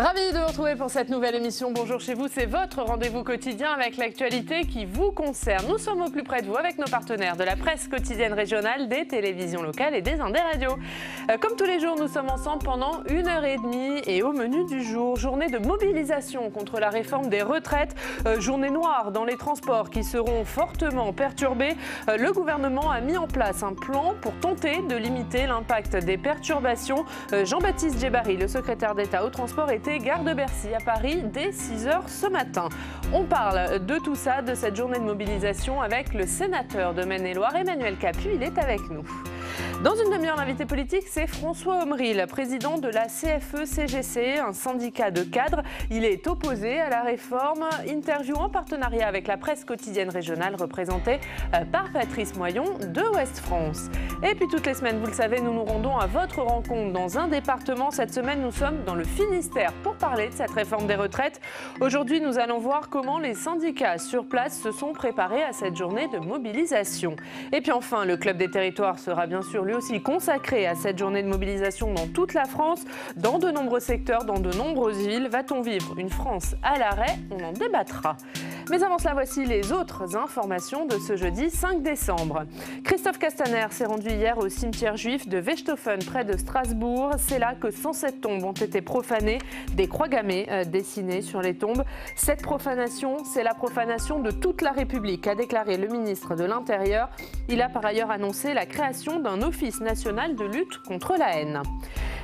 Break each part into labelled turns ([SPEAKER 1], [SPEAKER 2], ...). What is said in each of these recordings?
[SPEAKER 1] Ravi de vous retrouver pour cette nouvelle émission. Bonjour chez vous, c'est votre rendez-vous quotidien avec l'actualité qui vous concerne. Nous sommes au plus près de vous avec nos partenaires de la presse quotidienne régionale, des télévisions locales et des Indés Radio. Comme tous les jours, nous sommes ensemble pendant 1h30 et au menu du jour, journée de mobilisation contre la réforme des retraites, journée noire dans les transports qui seront fortement perturbés. Le gouvernement a mis en place un plan pour tenter de limiter l'impact des perturbations. Jean-Baptiste Djebbari, le secrétaire d'État au transport, était gare de Bercy à Paris dès 6h ce matin. On parle de tout ça, de cette journée de mobilisation avec le sénateur de Maine-et-Loire, Emmanuel Capus. Il est avec nous. Dans une demi-heure, l'invité politique, c'est François Omril, président de la CFE-CGC, un syndicat de cadres. Il est opposé à la réforme. Interview en partenariat avec la presse quotidienne régionale, représentée par Patrice Moyon de Ouest France. Et puis toutes les semaines, vous le savez, nous nous rendons à votre rencontre dans un département. Cette semaine, nous sommes dans le Finistère pour parler de cette réforme des retraites. Aujourd'hui, nous allons voir comment les syndicats sur place se sont préparés à cette journée de mobilisation. Et puis enfin, le Club des territoires sera bien sûr lui aussi consacré à cette journée de mobilisation dans toute la France, dans de nombreux secteurs, dans de nombreuses villes. Va-t-on vivre une France à l'arrêt? On en débattra. Mais avant cela, voici les autres informations de ce jeudi 5 décembre. Christophe Castaner s'est rendu hier au cimetière juif de Wechthofen, près de Strasbourg. C'est là que 107 tombes ont été profanées, des croix gammées dessinées sur les tombes. Cette profanation, c'est la profanation de toute la République, a déclaré le ministre de l'Intérieur. Il a par ailleurs annoncé la création d'un office national de lutte contre la haine.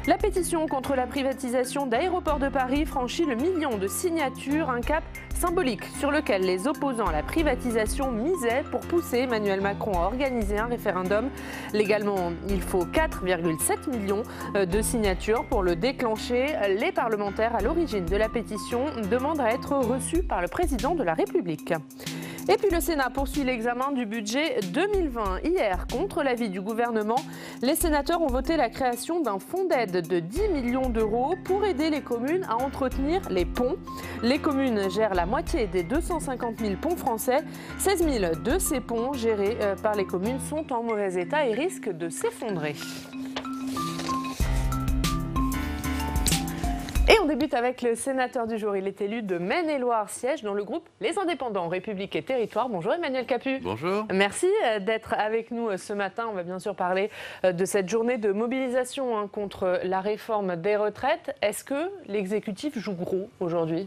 [SPEAKER 1] La pétition contre la privatisation d'Aéroports de Paris franchit le million de signatures, un cap symbolique sur lequel les opposants à la privatisation misaient pour pousser Emmanuel Macron à organiser un référendum. Légalement, il faut 4,7 millions de signatures pour le déclencher. Les parlementaires à l'origine de la pétition demandent à être reçus par le président de la République. Et puis le Sénat poursuit l'examen du budget 2020. Hier, contre l'avis du gouvernement, les sénateurs ont voté la création d'un fonds d'aide de 10 millions d'euros pour aider les communes à entretenir les ponts. Les communes gèrent la moitié des 250 000 ponts français. 16 000 de ces ponts gérés par les communes sont en mauvais état et risquent de s'effondrer. Et on débute avec le sénateur du jour. Il est élu de Maine-et-Loire, siège dans le groupe Les Indépendants, République et Territoire. Bonjour Emmanuel Capus.
[SPEAKER 2] Bonjour. Merci
[SPEAKER 1] d'être avec nous ce matin. On va bien sûr parler de cette journée de mobilisation contre la réforme des retraites. Est-ce que l'exécutif joue gros aujourd'hui ?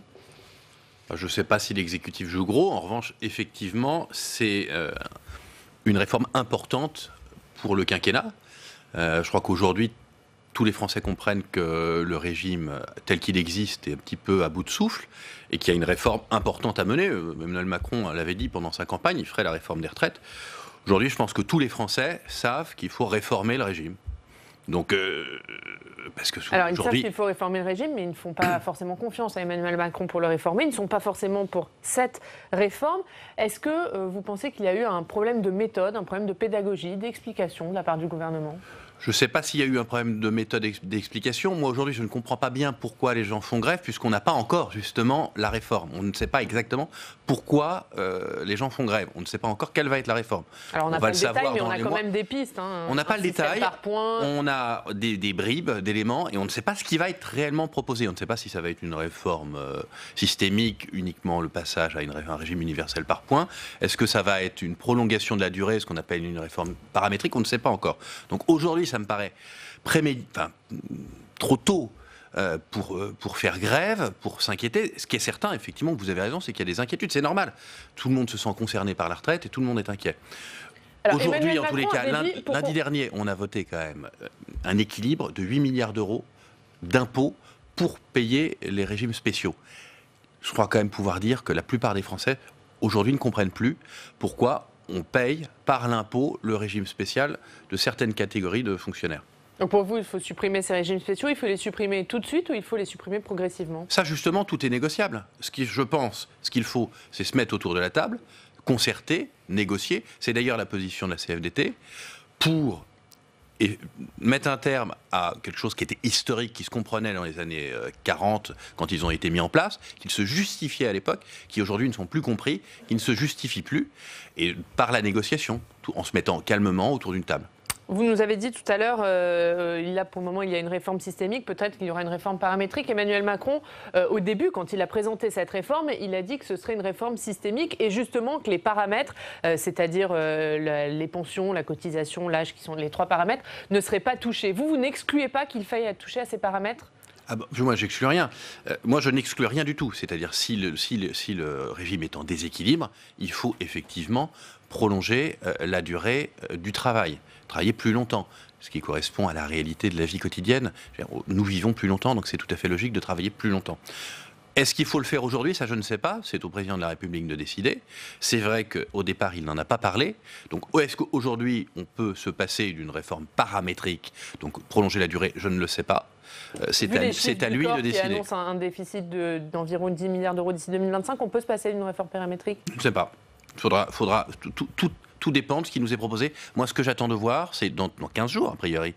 [SPEAKER 2] Je ne sais pas si l'exécutif joue gros. En revanche, effectivement, c'est une réforme importante pour le quinquennat. Je crois qu'aujourd'hui, tous les Français comprennent que le régime tel qu'il existe est un petit peu à bout de souffle et qu'il y a une réforme importante à mener. Emmanuel Macron l'avait dit pendant sa campagne, il ferait la réforme des retraites. Aujourd'hui, je pense que tous les Français savent qu'il faut réformer le régime. Donc, parce que
[SPEAKER 1] alors, ils savent qu'il faut réformer le régime, mais ils ne font pas forcément confiance à Emmanuel Macron pour le réformer. Ils ne sont pas forcément pour cette réforme. Est-ce que vous pensez qu'il y a eu un problème de méthode, un problème de pédagogie, d'explication de la part du gouvernement ?
[SPEAKER 2] Je ne sais pas s'il y a eu un problème de méthode d'explication. Moi, aujourd'hui, je ne comprends pas bien pourquoi les gens font grève, puisqu'on n'a pas encore, justement, la réforme. On ne sait pas exactement pourquoi les gens font grève. On ne sait pas encore quelle va être la réforme.
[SPEAKER 1] Alors, on n'a pas le détail, mais on a quand même des pistes.
[SPEAKER 2] On n'a pas le détail.
[SPEAKER 1] Par point.
[SPEAKER 2] On a des bribes d'éléments et on ne sait pas ce qui va être réellement proposé. On ne sait pas si ça va être une réforme systémique, uniquement le passage à un régime universel par points. Est-ce que ça va être une prolongation de la durée, ce qu'on appelle une réforme paramétrique? On ne sait pas encore. Donc, aujourd'hui, ça me paraît trop tôt pour faire grève, pour s'inquiéter. Ce qui est certain, effectivement, vous avez raison, c'est qu'il y a des inquiétudes. C'est normal. Tout le monde se sent concerné par la retraite et tout le monde est inquiet. Aujourd'hui, en tous les cas, lundi dernier, on a voté quand même un équilibre de 8 milliards d'euros d'impôts pour payer les régimes spéciaux. Je crois quand même pouvoir dire que la plupart des Français, aujourd'hui, ne comprennent plus pourquoi on paye par l'impôt le régime spécial de certaines catégories de fonctionnaires.
[SPEAKER 1] Donc pour vous, il faut supprimer ces régimes spéciaux, il faut les supprimer tout de suite ou il faut les supprimer progressivement ?
[SPEAKER 2] Ça, justement, tout est négociable. Je pense, ce qu'il faut, c'est se mettre autour de la table, concerter, négocier. C'est d'ailleurs la position de la CFDT pour mettre un terme à quelque chose qui était historique, qui se comprenait dans les années 40, quand ils ont été mis en place, qui se justifiaient à l'époque, qui aujourd'hui ne sont plus compris, qui ne se justifient plus, et par la négociation, en se mettant calmement autour d'une table.
[SPEAKER 1] Vous nous avez dit tout à l'heure, pour le moment, il y a une réforme systémique, peut-être qu'il y aura une réforme paramétrique. Emmanuel Macron, au début, quand il a présenté cette réforme, il a dit que ce serait une réforme systémique et justement que les paramètres, c'est-à-dire les pensions, la cotisation, l'âge, qui sont les 3 paramètres, ne seraient pas touchés. Vous n'excluez pas qu'il faille être touché à ces paramètres ?
[SPEAKER 2] Moi, j'exclus rien. Moi, je n'exclus rien du tout. C'est-à-dire, si le régime est en déséquilibre, il faut effectivement prolonger la durée du travail, travailler plus longtemps, ce qui correspond à la réalité de la vie quotidienne. Nous vivons plus longtemps, donc c'est tout à fait logique de travailler plus longtemps. Est-ce qu'il faut le faire aujourd'hui ? Ça, je ne sais pas. C'est au président de la République de décider. C'est vrai qu'au départ, il n'en a pas parlé. Donc, est-ce qu'aujourd'hui, on peut se passer d'une réforme paramétrique, donc prolonger la durée ? Je ne le sais pas. C'est à lui de décider.
[SPEAKER 1] Qui annonce un déficit d'environ 10 milliards d'euros d'ici 2025, on peut se passer d'une réforme paramétrique ?
[SPEAKER 2] Je ne sais pas. Faudra tout dépend de ce qui nous est proposé. Moi, ce que j'attends de voir, c'est dans 15 jours, a priori.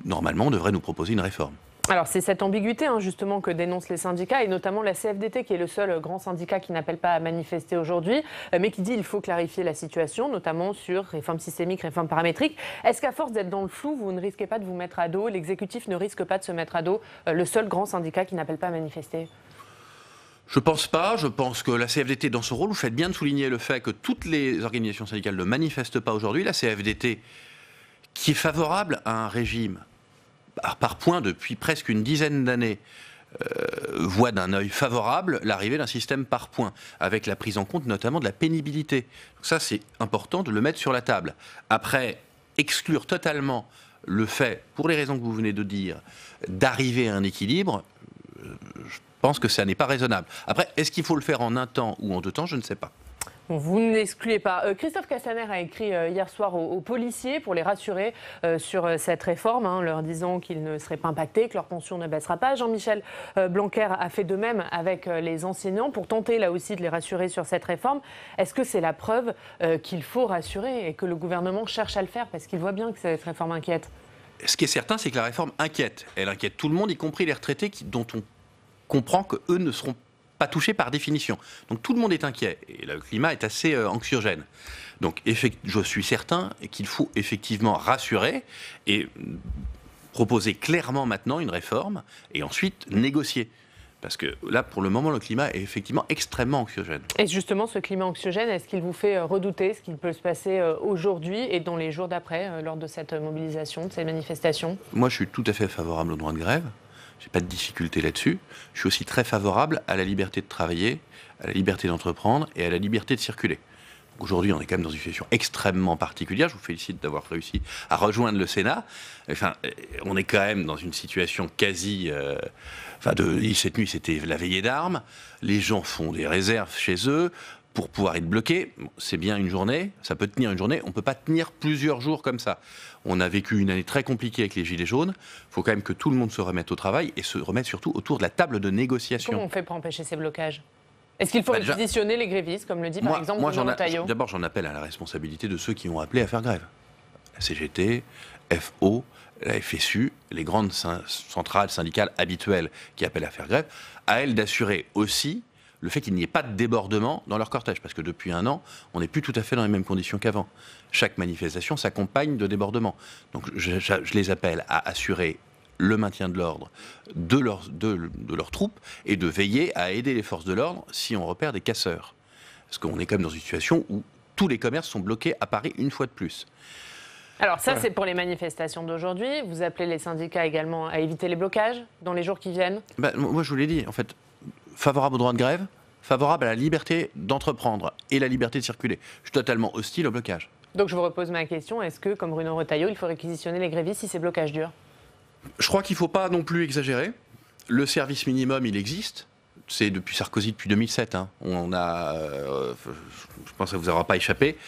[SPEAKER 2] Normalement, on devrait nous proposer une réforme.
[SPEAKER 1] Alors, c'est cette ambiguïté, justement, que dénoncent les syndicats, et notamment la CFDT, qui est le seul grand syndicat qui n'appelle pas à manifester aujourd'hui, mais qui dit qu'il faut clarifier la situation, notamment sur réforme systémique, réforme paramétrique. Est-ce qu'à force d'être dans le flou, vous ne risquez pas de vous mettre à dos, l'exécutif ne risque pas de se mettre à dos le seul grand syndicat qui n'appelle pas à manifester ?
[SPEAKER 2] Je pense pas. Je pense que la CFDT, dans ce rôle, vous faites bien de souligner le fait que toutes les organisations syndicales ne manifestent pas aujourd'hui. La CFDT, qui est favorable à un régime par points depuis presque une dizaine d'années, voit d'un œil favorable l'arrivée d'un système par points, avec la prise en compte notamment de la pénibilité. Donc ça, c'est important de le mettre sur la table. Après, exclure totalement le fait, pour les raisons que vous venez de dire, d'arriver à un équilibre, je pense que ça n'est pas raisonnable. Après, est-ce qu'il faut le faire en un temps ou en 2 temps ? Je ne sais pas.
[SPEAKER 1] Bon, vous ne l'excluez pas. Christophe Castaner a écrit hier soir aux policiers pour les rassurer sur cette réforme, leur disant qu'ils ne seraient pas impactés, que leur pension ne baissera pas. Jean-Michel Blanquer a fait de même avec les enseignants pour tenter là aussi de les rassurer sur cette réforme. Est-ce que c'est la preuve qu'il faut rassurer et que le gouvernement cherche à le faire parce qu'il voit bien que cette réforme inquiète ?
[SPEAKER 2] Ce qui est certain, c'est que la réforme inquiète. Elle inquiète tout le monde, y compris les retraités dont on comprend qu'eux ne seront pas touchés par définition. Donc tout le monde est inquiet et le climat est assez anxiogène. Donc je suis certain qu'il faut effectivement rassurer et proposer clairement maintenant une réforme et ensuite négocier. Parce que là, pour le moment, le climat est effectivement extrêmement anxiogène.
[SPEAKER 1] Et justement, ce climat anxiogène, est-ce qu'il vous fait redouter ce qu'il peut se passer aujourd'hui et dans les jours d'après, lors de cette mobilisation, de ces manifestations ?
[SPEAKER 2] Moi, je suis tout à fait favorable au droit de grève. Je n'ai pas de difficulté là-dessus. Je suis aussi très favorable à la liberté de travailler, à la liberté d'entreprendre et à la liberté de circuler. Aujourd'hui, on est quand même dans une situation extrêmement particulière. Je vous félicite d'avoir réussi à rejoindre le Sénat. Enfin, on est quand même dans une situation quasi... cette nuit, c'était la veillée d'armes. Les gens font des réserves chez eux pour pouvoir être bloqués. C'est bien une journée, ça peut tenir une journée. On ne peut pas tenir plusieurs jours comme ça. On a vécu une année très compliquée avec les Gilets jaunes. Il faut quand même que tout le monde se remette au travail et se remette surtout autour de la table de négociation.
[SPEAKER 1] Comment on fait pour empêcher ces blocages ? Est-ce qu'il faut réquisitionner les grévistes, comme le dit par exemple Bruno Retailleau ?
[SPEAKER 2] D'abord, j'en appelle à la responsabilité de ceux qui ont appelé à faire grève. La CGT, FO, la FSU, les grandes centrales syndicales habituelles qui appellent à faire grève, à elles d'assurer aussi le fait qu'il n'y ait pas de débordement dans leur cortège. Parce que depuis 1 an, on n'est plus tout à fait dans les mêmes conditions qu'avant. Chaque manifestation s'accompagne de débordements. Donc je les appelle à assurer le maintien de l'ordre de leurs troupes et de veiller à aider les forces de l'ordre si on repère des casseurs. Parce qu'on est quand même dans une situation où tous les commerces sont bloqués à Paris une fois de plus.
[SPEAKER 1] Alors ça, c'est pour les manifestations d'aujourd'hui. Vous appelez les syndicats également à éviter les blocages dans les jours qui viennent ?
[SPEAKER 2] Moi, je vous l'ai dit, en fait, favorable au droit de grève, favorable à la liberté d'entreprendre et la liberté de circuler. Je suis totalement hostile au blocage.
[SPEAKER 1] Donc je vous repose ma question, est-ce que, comme Bruno Retailleau, il faut réquisitionner les grévistes si ces blocages durent ?
[SPEAKER 2] Je crois qu'il ne faut pas non plus exagérer. Le service minimum, il existe. C'est depuis Sarkozy, depuis 2007. On a, je pense que ça ne vous aura pas échappé,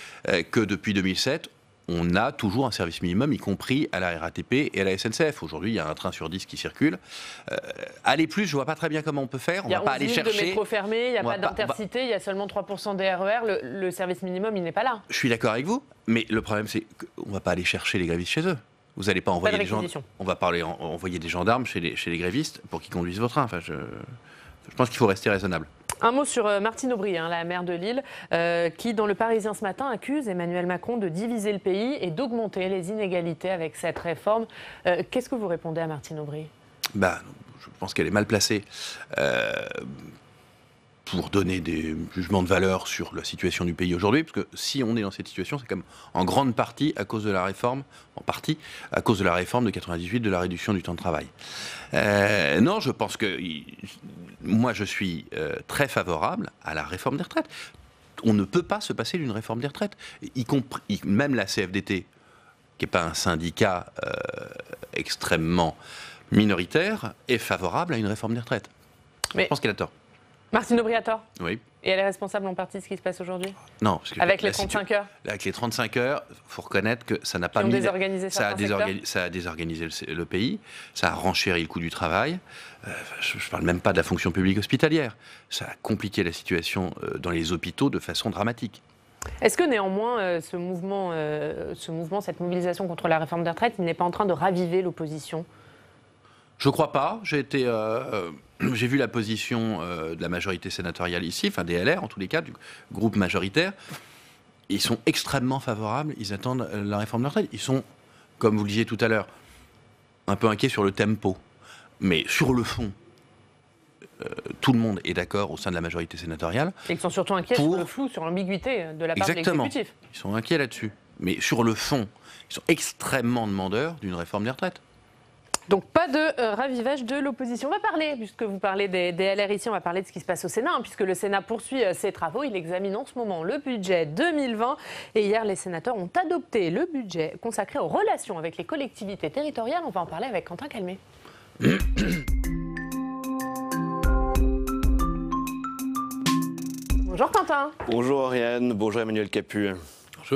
[SPEAKER 2] que depuis 2007, on a toujours un service minimum, y compris à la RATP et à la SNCF. Aujourd'hui, il y a un train sur 10 qui circule. Aller plus, je ne vois pas très bien comment on peut faire. On ne va pas aller chercher. Il y a 11 lignes de métro fermées,
[SPEAKER 1] il n'y a pas d'intercité, il y a seulement 3% des RER. Le service minimum, il n'est pas là.
[SPEAKER 2] Je suis d'accord avec vous, mais le problème, c'est qu'on ne va pas aller chercher les grévistes chez eux. Vous n'allez pas envoyer des gens. On va pas envoyer des gendarmes chez les grévistes pour qu'ils conduisent vos trains. Enfin, je pense qu'il faut rester raisonnable.
[SPEAKER 1] Un mot sur Martine Aubry, la maire de Lille, qui, dans Le Parisien ce matin, accuse Emmanuel Macron de diviser le pays et d'augmenter les inégalités avec cette réforme. Qu'est-ce que vous répondez à Martine Aubry ?
[SPEAKER 2] Je pense qu'elle est mal placée pour donner des jugements de valeur sur la situation du pays aujourd'hui, parce que si on est dans cette situation, c'est comme en grande partie à cause de la réforme, de 98 de la réduction du temps de travail. Non, je pense que moi je suis très favorable à la réforme des retraites. On ne peut pas se passer d'une réforme des retraites, y compris même la CFDT, qui n'est pas un syndicat extrêmement minoritaire, est favorable à une réforme des retraites. Mais je pense qu'elle a tort.
[SPEAKER 1] Martine Aubry a tort ?
[SPEAKER 2] Oui.
[SPEAKER 1] Et elle est responsable en partie de ce qui se passe aujourd'hui ?
[SPEAKER 2] Non. Parce que
[SPEAKER 1] avec les 35 heures ?
[SPEAKER 2] Avec les 35 heures, il faut reconnaître que ça n'a pas mis... Ça a désorganisé le pays, ça a renchéri le coût du travail. Je ne parle même pas de la fonction publique hospitalière. Ça a compliqué la situation dans les hôpitaux de façon dramatique.
[SPEAKER 1] Est-ce que néanmoins, ce mouvement, cette mobilisation contre la réforme des retraites, il n'est pas en train de raviver l'opposition ?
[SPEAKER 2] Je ne crois pas. J'ai vu la position de la majorité sénatoriale ici, enfin des LR en tous les cas, du groupe majoritaire. Ils sont extrêmement favorables, ils attendent la réforme des retraites. Ils sont, comme vous le disiez tout à l'heure, un peu inquiets sur le tempo. Mais sur le fond, tout le monde est d'accord au sein de la majorité sénatoriale.
[SPEAKER 1] Et ils sont surtout inquiets sur le flou, sur l'ambiguïté de la part de l'exécutif.
[SPEAKER 2] Ils sont inquiets là-dessus. Mais sur le fond, ils sont extrêmement demandeurs d'une réforme des retraites.
[SPEAKER 1] Donc pas de ravivage de l'opposition. On va parler, puisque vous parlez des LR ici, on va parler de ce qui se passe au Sénat, puisque le Sénat poursuit ses travaux. Il examine en ce moment le budget 2020. Et hier, les sénateurs ont adopté le budget consacré aux relations avec les collectivités territoriales. On va en parler avec Quentin Calmet. Bonjour Quentin.
[SPEAKER 3] Bonjour Ariane, bonjour Emmanuel Capu.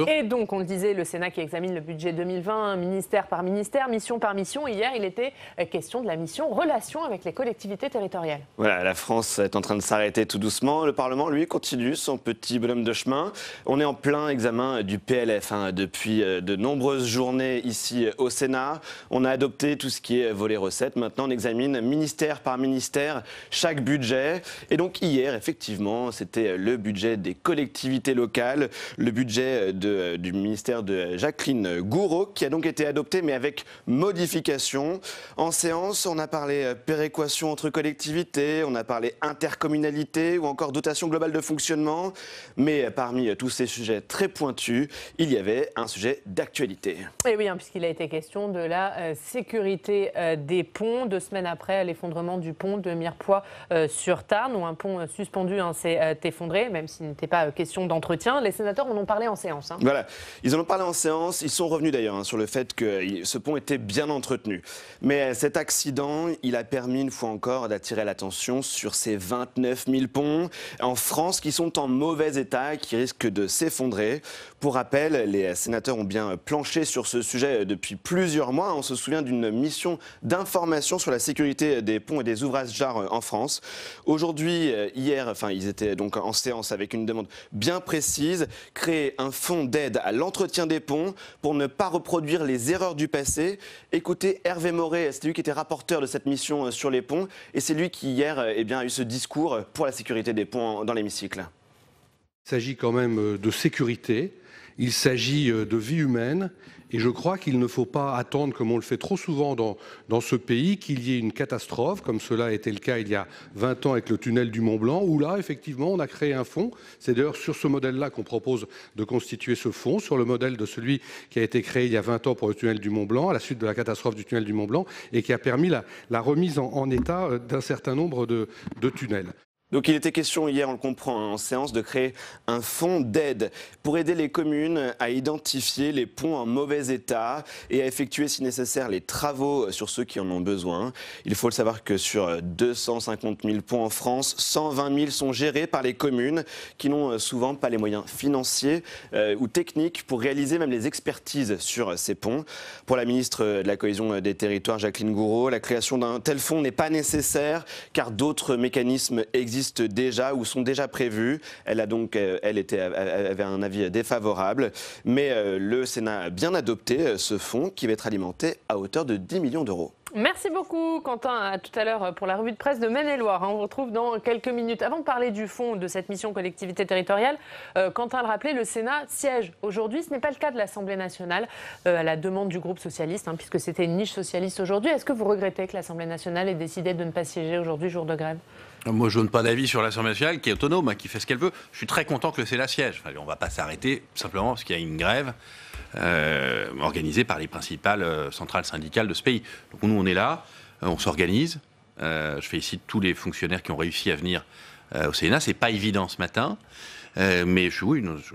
[SPEAKER 1] Et donc, on le disait, le Sénat qui examine le budget 2020, ministère par ministère, mission par mission. Hier, il était question de la mission relations avec les collectivités territoriales.
[SPEAKER 3] Voilà, la France est en train de s'arrêter tout doucement. Le Parlement, lui, continue son petit bonhomme de chemin. On est en plein examen du PLF depuis de nombreuses journées ici au Sénat. On a adopté tout ce qui est volet recettes. Maintenant, on examine ministère par ministère chaque budget. Et donc, hier, effectivement, c'était le budget des collectivités locales, le budget du ministère de Jacqueline Gourault, qui a donc été adopté, mais avec modification. En séance, on a parlé péréquation entre collectivités, on a parlé intercommunalité ou encore dotation globale de fonctionnement. Mais parmi tous ces sujets très pointus, il y avait un sujet d'actualité.
[SPEAKER 1] Et oui, puisqu'il a été question de la sécurité des ponts, 2 semaines après l'effondrement du pont de Mirepoix sur Tarn, où un pont suspendu s'est effondré, même s'il n'était pas question d'entretien. Les sénateurs en ont parlé en séance.
[SPEAKER 3] Voilà, ils en ont parlé en séance, ils sont revenus d'ailleurs sur le fait que ce pont était bien entretenu. Mais cet accident, il a permis une fois encore d'attirer l'attention sur ces 29 000 ponts en France qui sont en mauvais état et qui risquent de s'effondrer. Pour rappel, les sénateurs ont bien planché sur ce sujet depuis plusieurs mois. On se souvient d'une mission d'information sur la sécurité des ponts et des ouvrages d'art en France. Aujourd'hui, hier, ils étaient donc en séance avec une demande bien précise, créer un fonds d'aide à l'entretien des ponts pour ne pas reproduire les erreurs du passé. Écoutez, Hervé Moret, c'est lui qui était rapporteur de cette mission sur les ponts et c'est lui qui hier a eu ce discours pour la sécurité des ponts dans l'hémicycle.
[SPEAKER 4] Il s'agit quand même de sécurité, il s'agit de vie humaine. Et je crois qu'il ne faut pas attendre, comme on le fait trop souvent dans ce pays, qu'il y ait une catastrophe, comme cela a été le cas il y a 20 ans avec le tunnel du Mont-Blanc, où là, effectivement, on a créé un fonds. C'est d'ailleurs sur ce modèle-là qu'on propose de constituer ce fonds, sur le modèle de celui qui a été créé il y a 20 ans pour le tunnel du Mont-Blanc, à la suite de la catastrophe du tunnel du Mont-Blanc, et qui a permis la remise en état d'un certain nombre de tunnels.
[SPEAKER 3] Donc il était question hier, on le comprend, en séance, de créer un fonds d'aide pour aider les communes à identifier les ponts en mauvais état et à effectuer si nécessaire les travaux sur ceux qui en ont besoin. Il faut le savoir que sur 250 000 ponts en France, 120 000 sont gérés par les communes qui n'ont souvent pas les moyens financiers ou techniques pour réaliser même les expertises sur ces ponts. Pour la ministre de la Cohésion des Territoires, Jacqueline Gourault, la création d'un tel fonds n'est pas nécessaire car d'autres mécanismes existent déjà ou sont déjà prévus. Elle a donc, avait un avis défavorable, mais le Sénat a bien adopté ce fonds qui va être alimenté à hauteur de 10 millions d'euros.
[SPEAKER 1] Merci beaucoup Quentin, à tout à l'heure pour la revue de presse de Maine-et-Loire. On vous retrouve dans quelques minutes. Avant de parler du fond de cette mission collectivité territoriale, Quentin le rappelait, le Sénat siège aujourd'hui. Ce n'est pas le cas de l'Assemblée nationale, à la demande du groupe socialiste, puisque c'était une niche socialiste aujourd'hui. Est-ce que vous regrettez que l'Assemblée nationale ait décidé de ne pas siéger aujourd'hui, jour de grève ?
[SPEAKER 2] Moi, je donne pas d'avis sur l'Assemblée nationale, qui est autonome, qui fait ce qu'elle veut. Je suis très content que le Sénat siège. Enfin, on ne va pas s'arrêter simplement parce qu'il y a une grève organisée par les principales centrales syndicales de ce pays. Donc nous, on est là, on s'organise. Je félicite tous les fonctionnaires qui ont réussi à venir au Sénat. C'est pas évident ce matin, mais je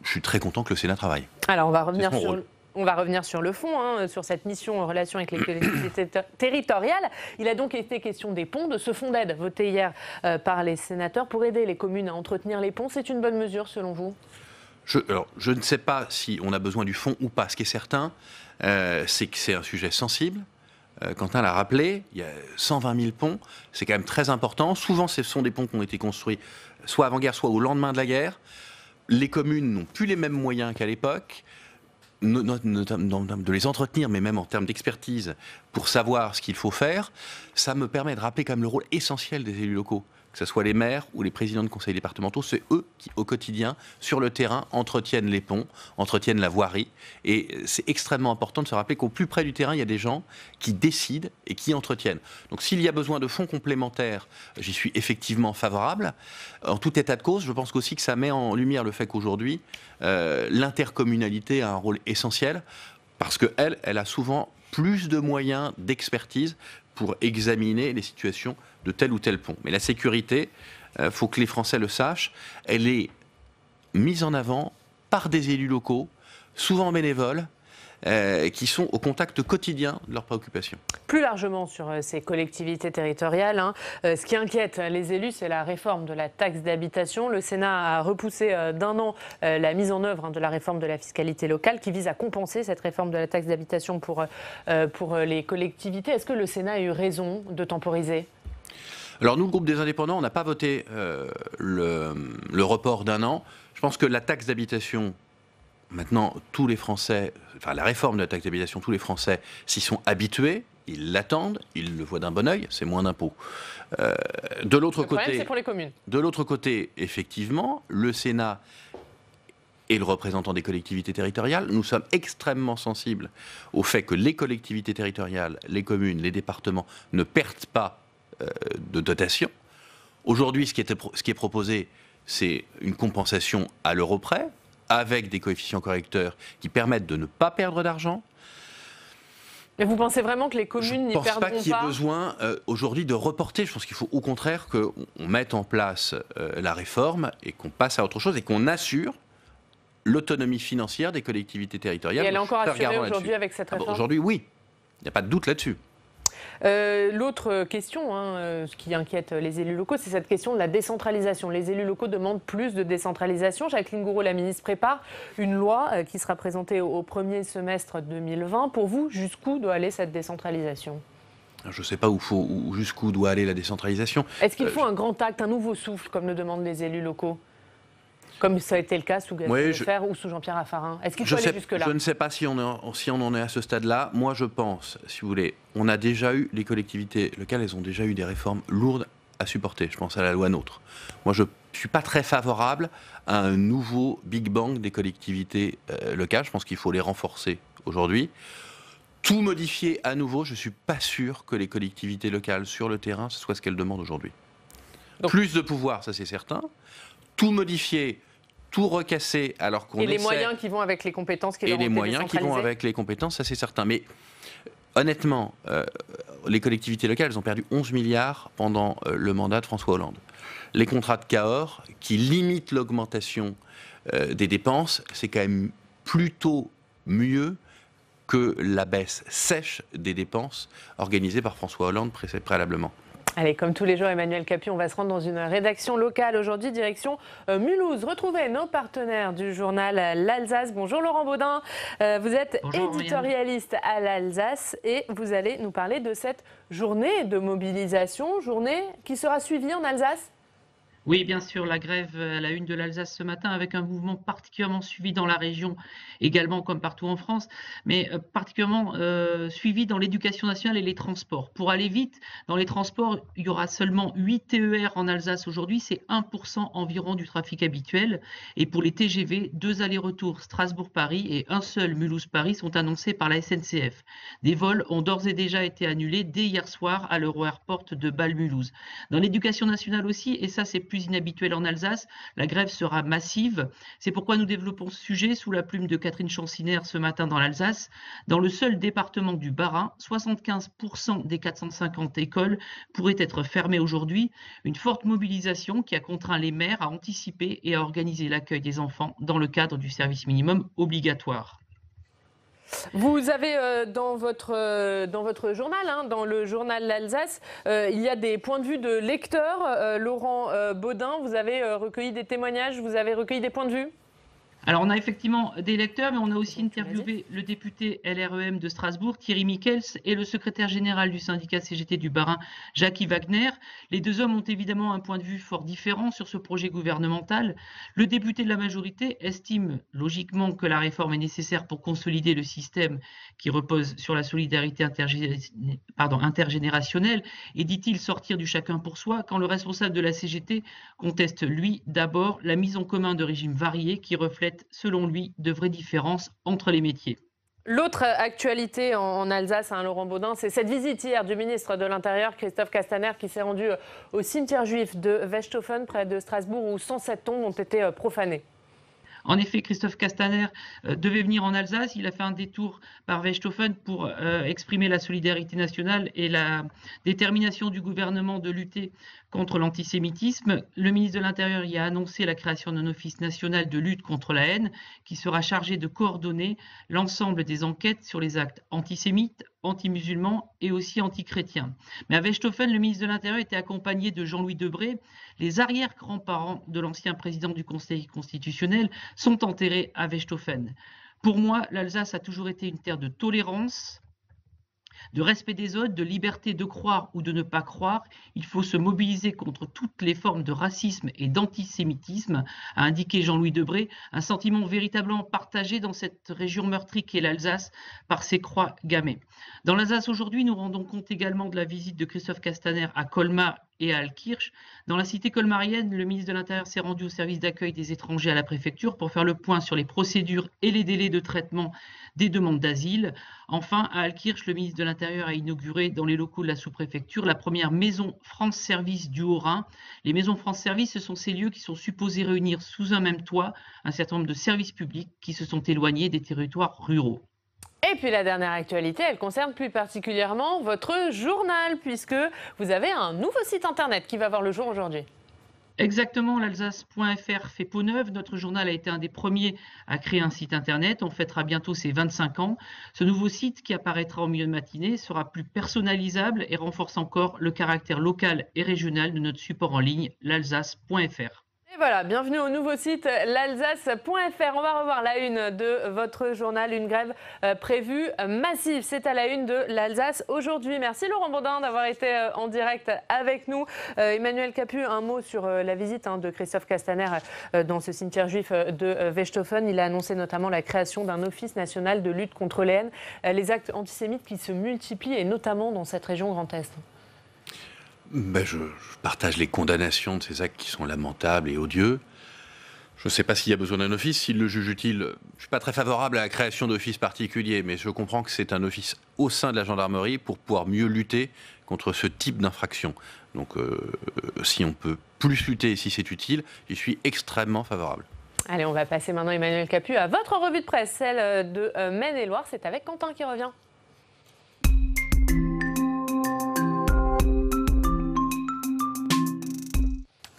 [SPEAKER 2] suis très content que le Sénat travaille.
[SPEAKER 1] Alors, on va revenir sur le fond, sur cette mission en relation avec les collectivités territoriales. Il a donc été question des ponts, de ce fonds d'aide voté hier par les sénateurs pour aider les communes à entretenir les ponts. C'est une bonne mesure selon vous ?
[SPEAKER 2] Je ne sais pas si on a besoin du fonds ou pas. Ce qui est certain, c'est que c'est un sujet sensible. Quentin l'a rappelé, il y a 120 000 ponts, c'est quand même très important. Souvent, ce sont des ponts qui ont été construits soit avant-guerre, soit au lendemain de la guerre. Les communes n'ont plus les mêmes moyens qu'à l'époque, de les entretenir, mais même en termes d'expertise, pour savoir ce qu'il faut faire. Ça me permet de rappeler quand même le rôle essentiel des élus locaux. Que ce soit les maires ou les présidents de conseils départementaux, c'est eux qui, au quotidien, sur le terrain, entretiennent les ponts, entretiennent la voirie. Et c'est extrêmement important de se rappeler qu'au plus près du terrain, il y a des gens qui décident et qui entretiennent. Donc s'il y a besoin de fonds complémentaires, j'y suis effectivement favorable. En tout état de cause, je pense aussi que ça met en lumière le fait qu'aujourd'hui, l'intercommunalité a un rôle essentiel, parce qu'elle a souvent plus de moyens d'expertise pour examiner les situations de tel ou tel pont. Mais la sécurité, faut que les Français le sachent, elle est mise en avant par des élus locaux, souvent bénévoles, qui sont au contact quotidien de leurs préoccupations.
[SPEAKER 1] Plus largement sur ces collectivités territoriales, ce qui inquiète les élus, c'est la réforme de la taxe d'habitation. Le Sénat a repoussé d'un an la mise en œuvre de la réforme de la fiscalité locale qui vise à compenser cette réforme de la taxe d'habitation pour les collectivités. Est-ce que le Sénat a eu raison de temporiser ?
[SPEAKER 2] Alors nous, le groupe des Indépendants, on n'a pas voté le report d'un an. Je pense que la taxe d'habitation, maintenant, tous les Français, enfin la réforme de la taxe d'habitation, tous les Français s'y sont habitués, ils l'attendent, ils le voient d'un bon œil, c'est moins d'impôts. De l'autre côté,
[SPEAKER 1] c'est pour les communes.
[SPEAKER 2] De l'autre côté, effectivement, le Sénat et le représentant des collectivités territoriales, nous sommes extrêmement sensibles au fait que les collectivités territoriales, les communes, les départements ne perdent pas de dotation. Aujourd'hui, ce qui est proposé, c'est une compensation à l'euro près, avec des coefficients correcteurs qui permettent de ne pas perdre d'argent.
[SPEAKER 1] Mais vous pensez vraiment que les communes n'y perdront pas ?
[SPEAKER 2] Je ne pense pas qu'il y ait besoin aujourd'hui de reporter. Je pense qu'il faut au contraire qu'on mette en place la réforme et qu'on passe à autre chose et qu'on assure l'autonomie financière des collectivités territoriales.
[SPEAKER 1] Et elle est encore assurée aujourd'hui avec cette réforme ?
[SPEAKER 2] Aujourd'hui, oui. Il n'y a pas de doute là-dessus.
[SPEAKER 1] L'autre question, ce qui inquiète les élus locaux, c'est cette question de la décentralisation. Les élus locaux demandent plus de décentralisation. Jacqueline Gourault, la ministre, prépare une loi qui sera présentée au premier semestre 2020. Pour vous, jusqu'où doit aller cette décentralisation ?
[SPEAKER 2] Je ne sais pas jusqu'où doit aller la décentralisation.
[SPEAKER 1] Est-ce qu'il faut un grand acte, un nouveau souffle, comme le demandent les élus locaux ? Comme ça a été le cas sous Gaspard Defferre ou sous Jean-Pierre Raffarin. Est-ce qu'il faut aller jusque-là ?
[SPEAKER 2] Je ne sais pas si on en est à ce stade-là. Moi, je pense, si vous voulez, on a déjà eu, les collectivités locales, elles ont déjà eu des réformes lourdes à supporter. Je pense à la loi NOTRe. Moi, je ne suis pas très favorable à un nouveau Big Bang des collectivités locales. Je pense qu'il faut les renforcer aujourd'hui. Tout modifier à nouveau, je ne suis pas sûr que les collectivités locales sur le terrain, ce soit ce qu'elles demandent aujourd'hui. Donc, plus de pouvoir, ça c'est certain. Tout modifier, tout recasser alors qu'on essaie...
[SPEAKER 1] Et les moyens qui vont avec les compétences qui leur ont été décentralisées.
[SPEAKER 2] Et les moyens qui vont avec les compétences, ça c'est certain. Mais honnêtement, les collectivités locales, elles ont perdu 11 milliards pendant le mandat de François Hollande. Les contrats de Cahors, qui limitent l'augmentation des dépenses, c'est quand même plutôt mieux que la baisse sèche des dépenses organisée par François Hollande préalablement.
[SPEAKER 1] Allez, comme tous les jours, Emmanuel Capu, on va se rendre dans une rédaction locale aujourd'hui, direction Mulhouse. Retrouvez nos partenaires du journal L'Alsace. Bonjour Laurent Baudin, vous êtes éditorialiste à l'Alsace et vous allez nous parler de cette journée de mobilisation, journée qui sera suivie en Alsace.
[SPEAKER 5] Oui, bien sûr, la grève à la une de l'Alsace ce matin avec un mouvement particulièrement suivi dans la région, également comme partout en France, mais particulièrement suivi dans l'éducation nationale et les transports. Pour aller vite, dans les transports, il y aura seulement 8 TER en Alsace aujourd'hui, c'est 1% environ du trafic habituel. Et pour les TGV, 2 allers-retours Strasbourg-Paris et un seul Mulhouse-Paris sont annoncés par la SNCF. Des vols ont d'ores et déjà été annulés dès hier soir à l'Euro-Airport de Bâle-Mulhouse. Dans l'éducation nationale aussi, et ça c'est plus inhabituel en Alsace, la grève sera massive. C'est pourquoi nous développons ce sujet sous la plume de Catherine Chanciner ce matin dans l'Alsace. Dans le seul département du Bas-Rhin, 75% des 450 écoles pourraient être fermées aujourd'hui. Une forte mobilisation qui a contraint les maires à anticiper et à organiser l'accueil des enfants dans le cadre du service minimum obligatoire.
[SPEAKER 1] Vous avez dans votre journal, hein, dans le journal L'Alsace, il y a des points de vue de lecteurs. Laurent Baudin, vous avez recueilli des témoignages, vous avez recueilli des points de vue?
[SPEAKER 5] Alors, on a effectivement des lecteurs, mais on a aussi interviewé le député LREM de Strasbourg, Thierry Michels, et le secrétaire général du syndicat CGT du Bas-Rhin, Jackie Wagner. Les deux hommes ont évidemment un point de vue fort différent sur ce projet gouvernemental. Le député de la majorité estime logiquement que la réforme est nécessaire pour consolider le système qui repose sur la solidarité intergénérationnelle et, dit-il, sortir du chacun pour soi, quand le responsable de la CGT conteste, lui, d'abord la mise en commun de régimes variés qui reflètent selon lui, de vraies différences entre les métiers.
[SPEAKER 1] L'autre actualité en Alsace, hein, Laurent Baudin, c'est cette visite hier du ministre de l'Intérieur, Christophe Castaner, qui s'est rendu au cimetière juif de Westhofen, près de Strasbourg, où 107 tombes ont été profanées.
[SPEAKER 5] En effet, Christophe Castaner devait venir en Alsace. Il a fait un détour par Westhofen pour exprimer la solidarité nationale et la détermination du gouvernement de lutter contre l'antisémitisme. Le ministre de l'Intérieur y a annoncé la création d'un office national de lutte contre la haine qui sera chargé de coordonner l'ensemble des enquêtes sur les actes antisémites, anti-musulmans et aussi anti-chrétiens. Mais à Westhofen, le ministre de l'Intérieur était accompagné de Jean-Louis Debré. Les arrière-grands-parents de l'ancien président du Conseil constitutionnel sont enterrés à Westhofen. Pour moi, l'Alsace a toujours été une terre de tolérance, de respect des autres, de liberté de croire ou de ne pas croire. Il faut se mobiliser contre toutes les formes de racisme et d'antisémitisme, a indiqué Jean-Louis Debré, un sentiment véritablement partagé dans cette région meurtrie qu'est l'Alsace par ses croix gammées. Dans l'Alsace aujourd'hui, nous rendons compte également de la visite de Christophe Castaner à Colmar et à Altkirch. Dans la cité colmarienne, le ministre de l'Intérieur s'est rendu au service d'accueil des étrangers à la préfecture pour faire le point sur les procédures et les délais de traitement des demandes d'asile. Enfin, à Altkirch, le ministre de l'Intérieur a inauguré dans les locaux de la sous-préfecture la première maison France Service du Haut-Rhin. Les maisons France Service, ce sont ces lieux qui sont supposés réunir sous un même toit un certain nombre de services publics qui se sont éloignés des territoires ruraux.
[SPEAKER 1] Et puis la dernière actualité, elle concerne plus particulièrement votre journal, puisque vous avez un nouveau site internet qui va voir le jour aujourd'hui.
[SPEAKER 5] Exactement, l'Alsace.fr fait peau neuve. Notre journal a été un des premiers à créer un site internet. On fêtera bientôt ses 25 ans. Ce nouveau site, qui apparaîtra au milieu de matinée, sera plus personnalisable et renforce encore le caractère local et régional de notre support en ligne, l'Alsace.fr.
[SPEAKER 1] Et voilà, bienvenue au nouveau site l'Alsace.fr. On va revoir la une de votre journal, une grève prévue massive. C'est à la une de l'Alsace aujourd'hui. Merci Laurent Baudin d'avoir été en direct avec nous. Emmanuel Capu, un mot sur la visite de Christophe Castaner dans ce cimetière juif de Westhofen. Il a annoncé notamment la création d'un office national de lutte contre les haines, les actes antisémites qui se multiplient, et notamment dans cette région Grand Est.
[SPEAKER 2] Je partage les condamnations de ces actes qui sont lamentables et odieux. Je ne sais pas s'il y a besoin d'un office. S'il le juge utile, je ne suis pas très favorable à la création d'offices particuliers, mais je comprends que c'est un office au sein de la gendarmerie pour pouvoir mieux lutter contre ce type d'infraction. Donc si on peut plus lutter et si c'est utile, j'y suis extrêmement favorable.
[SPEAKER 1] Allez, on va passer maintenant, Emmanuel Capu, à votre revue de presse, celle de Maine-et-Loire. C'est avec Quentin qui revient.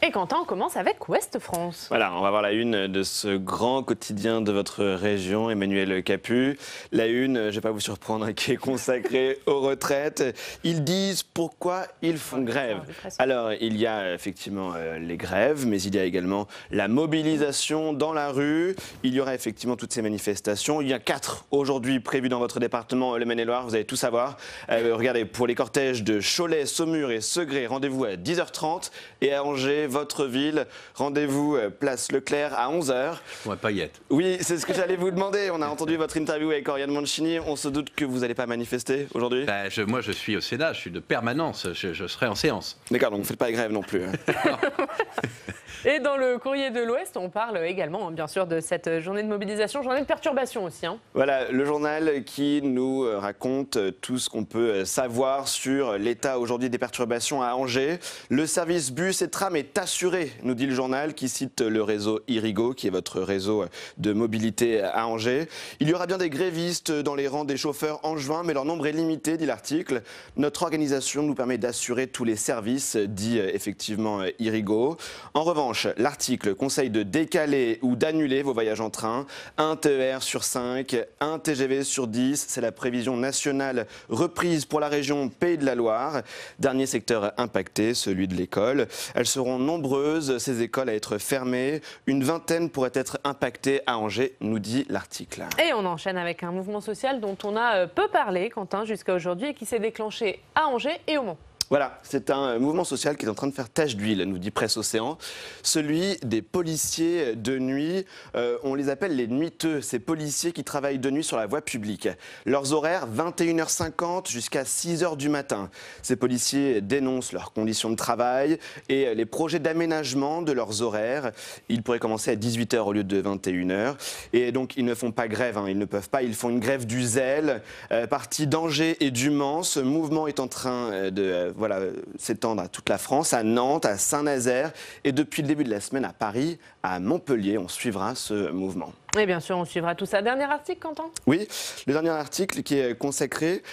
[SPEAKER 1] Et Quentin, on commence avec Ouest France.
[SPEAKER 3] Voilà, on va voir la une de ce grand quotidien de votre région, Emmanuel Capu. La une, je ne vais pas vous surprendre, qui est consacrée aux retraites. Ils disent pourquoi ils font grève. Alors, il y a effectivement les grèves, mais il y a également la mobilisation dans la rue. Il y aura effectivement toutes ces manifestations. Il y a 4 aujourd'hui prévues dans votre département, le Maine-et-Loire. Vous allez tout savoir. Regardez, pour les cortèges de Cholet, Saumur et Segré, rendez-vous à 10h30. Et à Angers, votre ville. Rendez-vous place Leclerc à 11h.
[SPEAKER 2] On va pas y être.
[SPEAKER 3] Oui, c'est ce que j'allais vous demander. On a entendu votre interview avec Oriane Mancini. On se doute que vous n'allez pas manifester aujourd'hui?
[SPEAKER 2] Moi, je suis au Sénat, je suis de permanence, je serai en séance.
[SPEAKER 3] D'accord, donc vous ne faites pas grève non plus.
[SPEAKER 1] Et dans le Courrier de l'Ouest, on parle également, bien sûr, de cette journée de mobilisation, journée de perturbation aussi.
[SPEAKER 3] Voilà, le journal qui nous raconte tout ce qu'on peut savoir sur l'état aujourd'hui des perturbations à Angers. Le service bus et tram est assuré, nous dit le journal, qui cite le réseau Irigo, qui est votre réseau de mobilité à Angers. Il y aura bien des grévistes dans les rangs des chauffeurs en juin, mais leur nombre est limité, dit l'article. Notre organisation nous permet d'assurer tous les services, dit effectivement Irigo. En revanche, l'article conseille de décaler ou d'annuler vos voyages en train. Un TER sur 5, un TGV sur 10, c'est la prévision nationale reprise pour la région Pays de la Loire. Dernier secteur impacté, celui de l'école. Elles seront nombreuses, ces écoles, à être fermées. Une vingtaine pourraient être impactées à Angers, nous dit l'article.
[SPEAKER 1] Et on enchaîne avec un mouvement social dont on a peu parlé, Quentin, jusqu'à aujourd'hui, et qui s'est déclenché à Angers et au Mans.
[SPEAKER 3] Voilà, c'est un mouvement social qui est en train de faire tache d'huile, nous dit Presse Océan. Celui des policiers de nuit, on les appelle les nuiteux, ces policiers qui travaillent de nuit sur la voie publique. Leurs horaires, 21h50 jusqu'à 6h du matin. Ces policiers dénoncent leurs conditions de travail et les projets d'aménagement de leurs horaires. Ils pourraient commencer à 18h au lieu de 21h. Et donc, ils ne font pas grève, ils ne peuvent pas, ils font une grève du zèle. Partis d'Angers et du Mans, ce mouvement est en train de s'étendre à toute la France, à Nantes, à Saint-Nazaire et depuis le début de la semaine à Paris, à Montpellier. On suivra ce mouvement.
[SPEAKER 1] Et bien sûr, on suivra tout ça. Dernier article, Quentin ?
[SPEAKER 3] Oui, le dernier article qui est consacré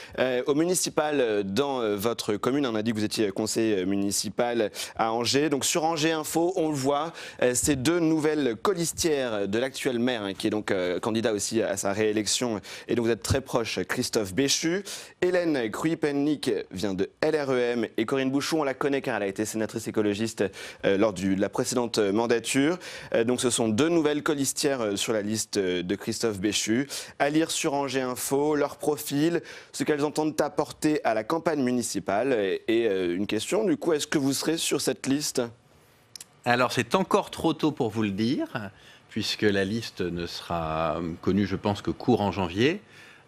[SPEAKER 3] au municipal dans votre commune. On a dit que vous étiez conseiller municipal à Angers. Donc sur Angers Info, on le voit, ces deux nouvelles colistières de l'actuel maire, qui est donc candidat aussi à sa réélection. Et donc vous êtes très proche, Christophe Béchu. Hélène Kruipennik vient de LREM et Corinne Bouchon, on la connaît car elle a été sénatrice écologiste lors de la précédente mandature. Donc ce sont deux nouvelles colistières sur la liste de Christophe Béchu. À lire sur Angers Info, leur profil, ce qu'elles entendent apporter à la campagne municipale. Et une question, du coup, est-ce que vous serez sur cette liste ?
[SPEAKER 2] Alors c'est encore trop tôt pour vous le dire, puisque la liste ne sera connue, je pense, que courant janvier.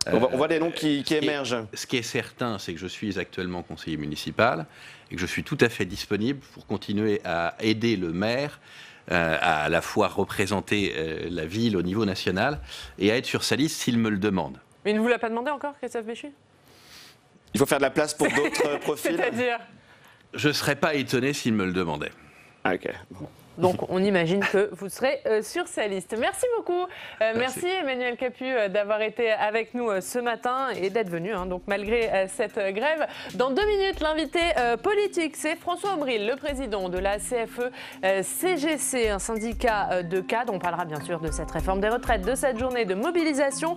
[SPEAKER 3] On voit des noms qui émergent.
[SPEAKER 2] Ce qui est certain, c'est que je suis actuellement conseiller municipal et que je suis tout à fait disponible pour continuer à aider le maire à la fois représenter la ville au niveau national et à être sur sa liste s'il me le demande.
[SPEAKER 1] Mais il ne vous l'a pas demandé encore, Christophe Béchu ?
[SPEAKER 3] Il faut faire de la place pour d'autres profils.
[SPEAKER 1] C'est-à-dire ?
[SPEAKER 2] Je ne serais pas étonné s'il me le demandait.
[SPEAKER 3] Ah, ok. Bon.
[SPEAKER 1] Donc, on imagine que vous serez sur sa liste. Merci beaucoup. Merci Emmanuel Capu d'avoir été avec nous ce matin et d'être venu, donc malgré cette grève. Dans 2 minutes, l'invité politique, c'est François Aubril, le président de la CFE-CGC, un syndicat de cadres. On parlera bien sûr de cette réforme des retraites, de cette journée de mobilisation.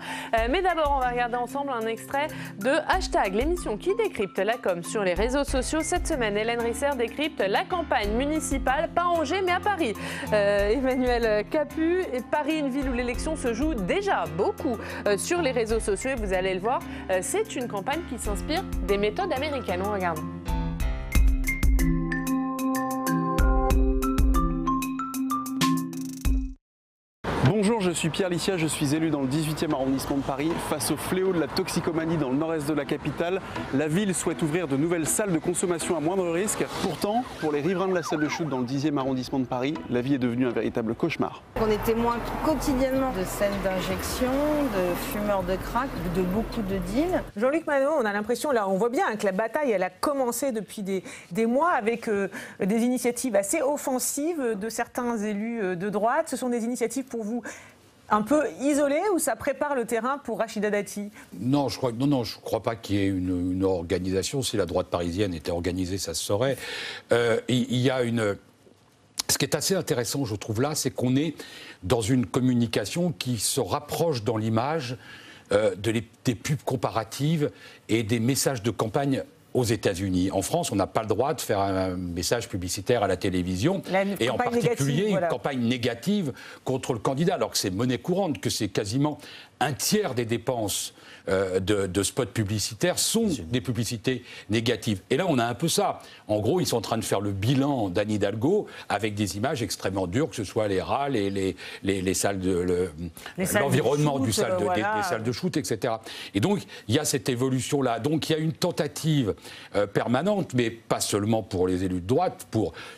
[SPEAKER 1] Mais d'abord, on va regarder ensemble un extrait de Hashtag, l'émission qui décrypte la com sur les réseaux sociaux. Cette semaine, Hélène Risser décrypte la campagne municipale, pas à Angers, mais à Paris. Emmanuel Capu, et Paris, une ville où l'élection se joue déjà beaucoup sur les réseaux sociaux. Et vous allez le voir, c'est une campagne qui s'inspire des méthodes américaines. On regarde.
[SPEAKER 6] Bonjour, je suis Pierre Licia, je suis élu dans le 18e arrondissement de Paris. Face au fléau de la toxicomanie dans le nord-est de la capitale, la ville souhaite ouvrir de nouvelles salles de consommation à moindre risque. Pourtant, pour les riverains de la salle de shoot dans le 10e arrondissement de Paris, la vie est devenue un véritable cauchemar.
[SPEAKER 7] On est témoin quotidiennement de scènes d'injection, de fumeurs de crack, de beaucoup de deals.
[SPEAKER 8] Jean-Luc Manot, on a l'impression, là on voit bien que la bataille elle a commencé depuis des mois avec des initiatives assez offensives de certains élus de droite. Ce sont des initiatives pour vous un peu isolé ou ça prépare le terrain pour Rachida Dati ?
[SPEAKER 9] Non, je crois pas qu'il y ait une organisation. Si la droite parisienne était organisée, ça se saurait. Il y a ce qui est assez intéressant, je trouve là, c'est qu'on est dans une communication qui se rapproche dans l'image des pubs comparatives et des messages de campagne aux États-Unis. En France, on n'a pas le droit de faire un message publicitaire à la télévision, et en particulier une campagne négative contre le candidat, alors que c'est monnaie courante, que c'est quasiment un tiers des dépenses de spots publicitaires sont des publicités négatives. Et là, on a un peu ça. En gros, ils sont en train de faire le bilan d'Anne Hidalgo avec des images extrêmement dures, que ce soit les rats, les salles de l'environnement des salles de shoot, etc. Et donc, il y a cette évolution-là. Donc, il y a une tentative permanente, mais pas seulement pour les élus de droite,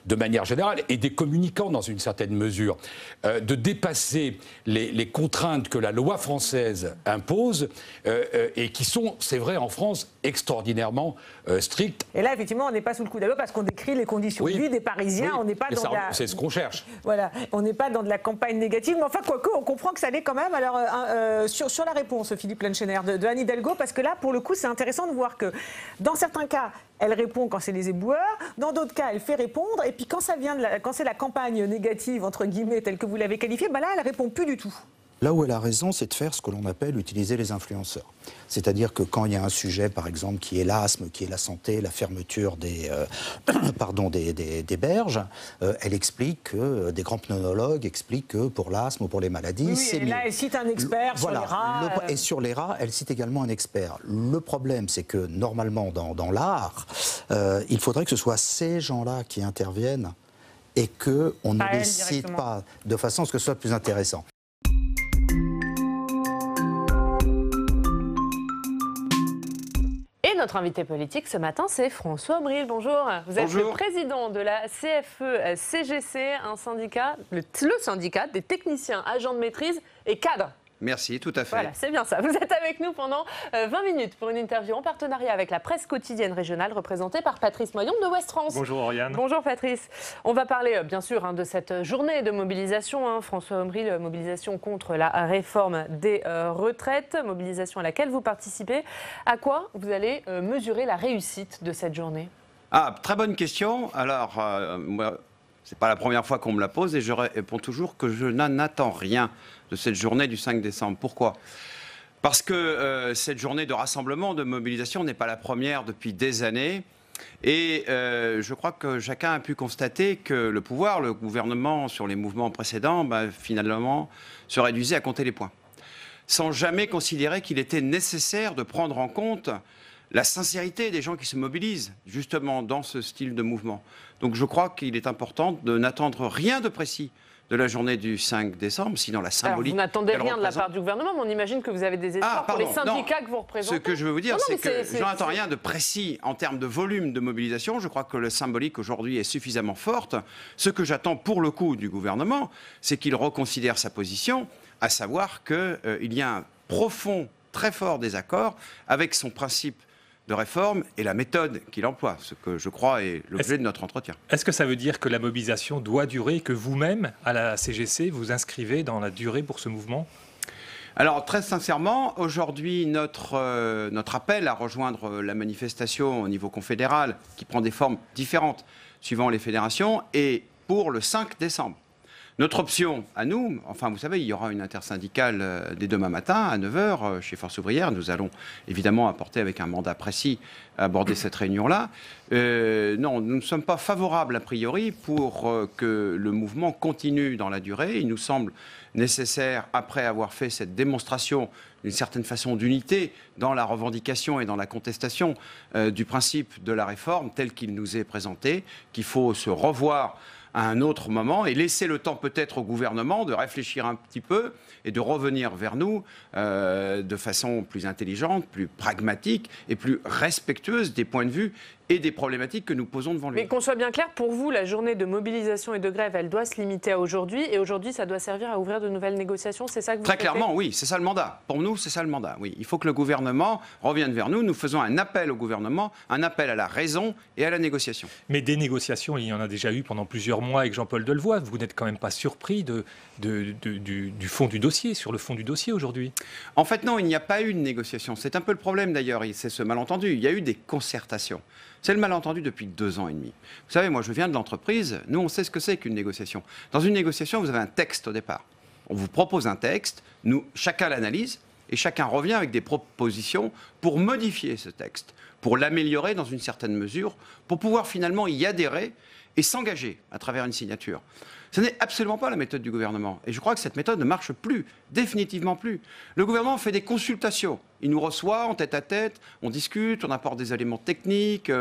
[SPEAKER 9] de manière générale, et des communicants dans une certaine mesure, de dépasser les contraintes que la loi française impose, et qui sont, c'est vrai, en France, extraordinairement strictes.
[SPEAKER 8] Et là, effectivement, on n'est pas sous le coup de la loi parce qu'on décrit les conditions de vie des Parisiens. On n'est pas dans
[SPEAKER 9] c'est ce qu'on cherche.
[SPEAKER 8] Voilà, on n'est pas dans de la campagne négative, mais enfin, quoique, on comprend que ça l'est quand même. Alors, sur la réponse, Philippe Lenchener, de Anne Hidalgo, parce que là, pour le coup, c'est intéressant de voir que, dans certains cas, elle répond quand c'est les éboueurs, dans d'autres cas, elle fait répondre, et puis quand c'est la campagne négative, entre guillemets, telle que vous l'avez qualifiée, là, elle répond plus du tout.
[SPEAKER 10] Là où elle a raison, c'est de faire ce que l'on appelle utiliser les influenceurs. C'est-à-dire que quand il y a un sujet, par exemple, qui est l'asthme, qui est la santé, la fermeture des berges, elle explique que, des grands pneumologues expliquent que pour l'asthme ou pour les maladies, c'est mieux.
[SPEAKER 8] Là, elle cite un expert sur les rats.
[SPEAKER 10] Et sur les rats, elle cite également un expert. Le problème, c'est que normalement, dans l'art, il faudrait que ce soit ces gens-là qui interviennent et qu'on ne les cite pas de façon à ce que ce soit plus intéressant.
[SPEAKER 1] Et notre invité politique ce matin, c'est François Aumriel. Bonjour. Vous êtes le président de la CFE-CGC, un syndicat, le syndicat des techniciens, agents de maîtrise et cadres.
[SPEAKER 11] Merci, tout à fait.
[SPEAKER 1] Voilà, c'est bien ça. Vous êtes avec nous pendant 20 minutes pour une interview en partenariat avec la presse quotidienne régionale représentée par Patrice Moyon de Ouest France.
[SPEAKER 12] Bonjour Oriane.
[SPEAKER 1] Bonjour Patrice. On va parler bien sûr de cette journée de mobilisation. François Aumriel, mobilisation contre la réforme des retraites, mobilisation à laquelle vous participez. À quoi vous allez mesurer la réussite de cette journée?
[SPEAKER 11] Très bonne question. Alors, moi, c'est pas la première fois qu'on me la pose et je réponds toujours que je n'en attends rien de cette journée du 5 décembre. Pourquoi ? Parce que cette journée de rassemblement, de mobilisation n'est pas la première depuis des années. Et je crois que chacun a pu constater que le pouvoir, le gouvernement, sur les mouvements précédents, finalement, se réduisait à compter les points. Sans jamais considérer qu'il était nécessaire de prendre en compte la sincérité des gens qui se mobilisent, justement, dans ce style de mouvement. Donc je crois qu'il est important de n'attendre rien de précis de la journée du 5 décembre, sinon la symbolique.
[SPEAKER 1] Alors, vous n'attendez rien de la part du gouvernement, mais on imagine que vous avez des espoirs pour les syndicats que vous représentez.
[SPEAKER 11] Ce que je veux vous dire, c'est que je n'attends rien de précis en termes de volume de mobilisation. Je crois que le symbolique aujourd'hui est suffisamment forte. Ce que j'attends pour le coup du gouvernement, c'est qu'il reconsidère sa position, à savoir qu'il y a un profond, très fort désaccord avec son principe de réforme et la méthode qu'il emploie, ce que je crois est l'objet de notre entretien.
[SPEAKER 12] Est-ce que ça veut dire que la mobilisation doit durer, que vous-même, à la CGC, vous inscrivez dans la durée pour ce mouvement ?
[SPEAKER 11] Alors, très sincèrement, aujourd'hui, notre appel à rejoindre la manifestation au niveau confédéral, qui prend des formes différentes suivant les fédérations, est pour le 5 décembre. Notre option à nous, enfin vous savez, il y aura une intersyndicale dès demain matin à 9h chez Force Ouvrière. Nous allons évidemment apporter avec un mandat précis à aborder cette réunion-là. Non, nous ne sommes pas favorables a priori pour que le mouvement continue dans la durée. Il nous semble nécessaire, après avoir fait cette démonstration d'une certaine façon d'unité dans la revendication et dans la contestation du principe de la réforme tel qu'il nous est présenté, qu'il faut se revoir à un autre moment et laisser le temps peut-être au gouvernement de réfléchir un petit peu et de revenir vers nous de façon plus intelligente, plus pragmatique et plus respectueuse des points de vue et des problématiques que nous posons devant lui.
[SPEAKER 1] Mais qu'on soit bien clair, pour vous, la journée de mobilisation et de grève, elle doit se limiter à aujourd'hui, et aujourd'hui, ça doit servir à ouvrir de nouvelles négociations, c'est ça que vous
[SPEAKER 11] Très clairement, oui, c'est ça le mandat. Pour nous, c'est ça le mandat, oui. Il faut que le gouvernement revienne vers nous. Nous faisons un appel au gouvernement, un appel à la raison et à la négociation.
[SPEAKER 12] Mais des négociations, il y en a déjà eu pendant plusieurs mois avec Jean-Paul Delevoye. Vous n'êtes quand même pas surpris du fond du dossier, sur le fond du dossier aujourd'hui?
[SPEAKER 11] En fait, non, il n'y a pas eu de négociation. C'est un peu le problème d'ailleurs, c'est ce malentendu. Il y a eu des concertations. C'est le malentendu depuis 2 ans et demi. Vous savez, moi je viens de l'entreprise, nous on sait ce que c'est qu'une négociation. Dans une négociation, vous avez un texte au départ. On vous propose un texte, chacun l'analyse et chacun revient avec des propositions pour modifier ce texte, pour l'améliorer dans une certaine mesure, pour pouvoir finalement y adhérer et s'engager à travers une signature. Ce n'est absolument pas la méthode du gouvernement. Et je crois que cette méthode ne marche plus, définitivement plus. Le gouvernement fait des consultations. Il nous reçoit en tête-à-tête, on discute, on apporte des éléments techniques.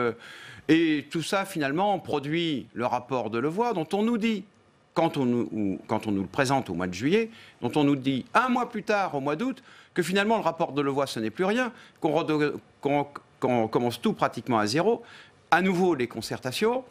[SPEAKER 11] Et tout ça, finalement, produit le rapport de Levoy dont on nous dit, quand on nous le présente au mois de juillet, dont on nous dit un mois plus tard, au mois d'août, que finalement, le rapport de Levoy, ce n'est plus rien, qu'on commence tout pratiquement à zéro, à nouveau les concertations,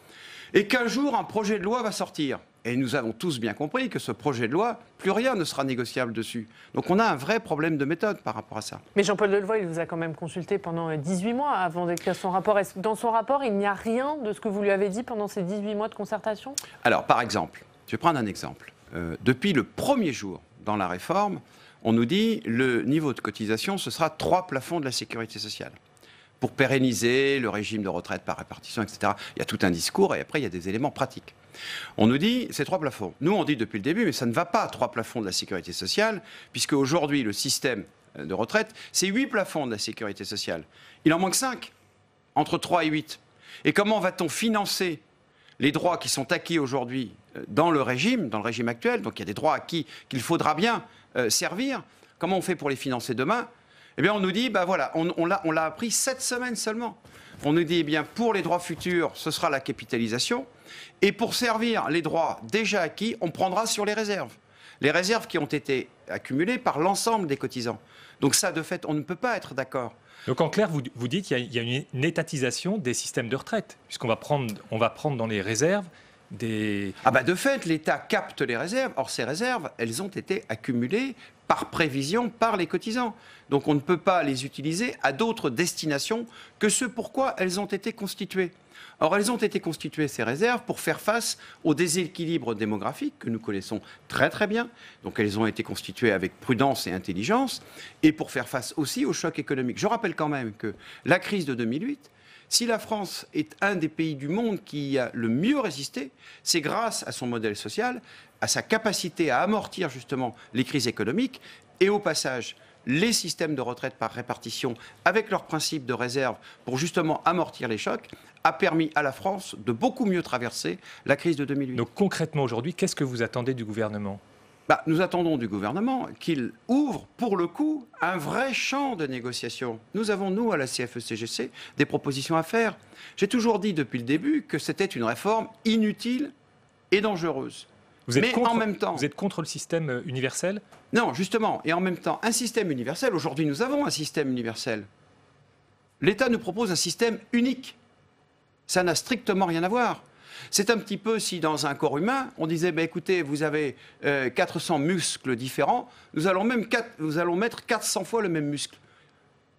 [SPEAKER 11] et qu'un jour, un projet de loi va sortir. Et nous avons tous bien compris que ce projet de loi, plus rien ne sera négociable dessus. Donc on a un vrai problème de méthode par rapport à ça.
[SPEAKER 1] Mais Jean-Paul Delevoye, il vous a quand même consulté pendant 18 mois avant d'écrire son rapport. Est-ce que dans son rapport, il n'y a rien de ce que vous lui avez dit pendant ces 18 mois de concertation?
[SPEAKER 11] Alors, par exemple, je vais prendre un exemple. Depuis le premier jour dans la réforme, on nous dit le niveau de cotisation, ce sera 3 plafonds de la sécurité sociale. Pour pérenniser le régime de retraite par répartition, etc. Il y a tout un discours et après, il y a des éléments pratiques. On nous dit, c'est 3 plafonds. Nous, on dit depuis le début, mais ça ne va pas, 3 plafonds de la sécurité sociale, puisque aujourd'hui, le système de retraite, c'est 8 plafonds de la sécurité sociale. Il en manque 5, entre 3 et 8. Et comment va-t-on financer les droits qui sont acquis aujourd'hui dans le régime actuel? Donc il y a des droits acquis qu'il faudra bien servir. Comment on fait pour les financer demain? Eh bien, on nous dit, ben voilà, on l'a appris 7 semaines seulement. On nous dit, eh bien, pour les droits futurs, ce sera la capitalisation. Et pour servir les droits déjà acquis, on prendra sur les réserves. Les réserves qui ont été accumulées par l'ensemble des cotisants. Donc ça, de fait, on ne peut pas être d'accord.
[SPEAKER 12] Donc en clair, vous dites qu'il y a une étatisation des systèmes de retraite, puisqu'on va prendre dans les réserves des...
[SPEAKER 11] Ah bah de fait, l'État capte les réserves. Or, ces réserves, elles ont été accumulées par prévision par les cotisants. Donc on ne peut pas les utiliser à d'autres destinations que ce pourquoi elles ont été constituées. Or, elles ont été constituées, ces réserves, pour faire face aux déséquilibres démographiques que nous connaissons très très bien. Donc elles ont été constituées avec prudence et intelligence, et pour faire face aussi au choc économique. Je rappelle quand même que la crise de 2008, si la France est un des pays du monde qui a le mieux résisté, c'est grâce à son modèle social, à sa capacité à amortir justement les crises économiques, et au passage, les systèmes de retraite par répartition, avec leur principe de réserve pour justement amortir les chocs, a permis à la France de beaucoup mieux traverser la crise de 2008.
[SPEAKER 12] Donc concrètement aujourd'hui, qu'est-ce que vous attendez du gouvernement ?
[SPEAKER 11] Nous attendons du gouvernement qu'il ouvre, pour le coup, un vrai champ de négociation. Nous avons, nous, à la CFE-CGC, des propositions à faire. J'ai toujours dit depuis le début que c'était une réforme inutile et dangereuse.
[SPEAKER 12] En même temps, vous êtes contre le système universel ?
[SPEAKER 11] Non, justement. Et en même temps, un système universel, aujourd'hui nous avons un système universel. L'État nous propose un système unique. Ça n'a strictement rien à voir. C'est un petit peu si dans un corps humain, on disait, écoutez, vous avez 400 muscles différents, nous allons mettre 400 fois le même muscle.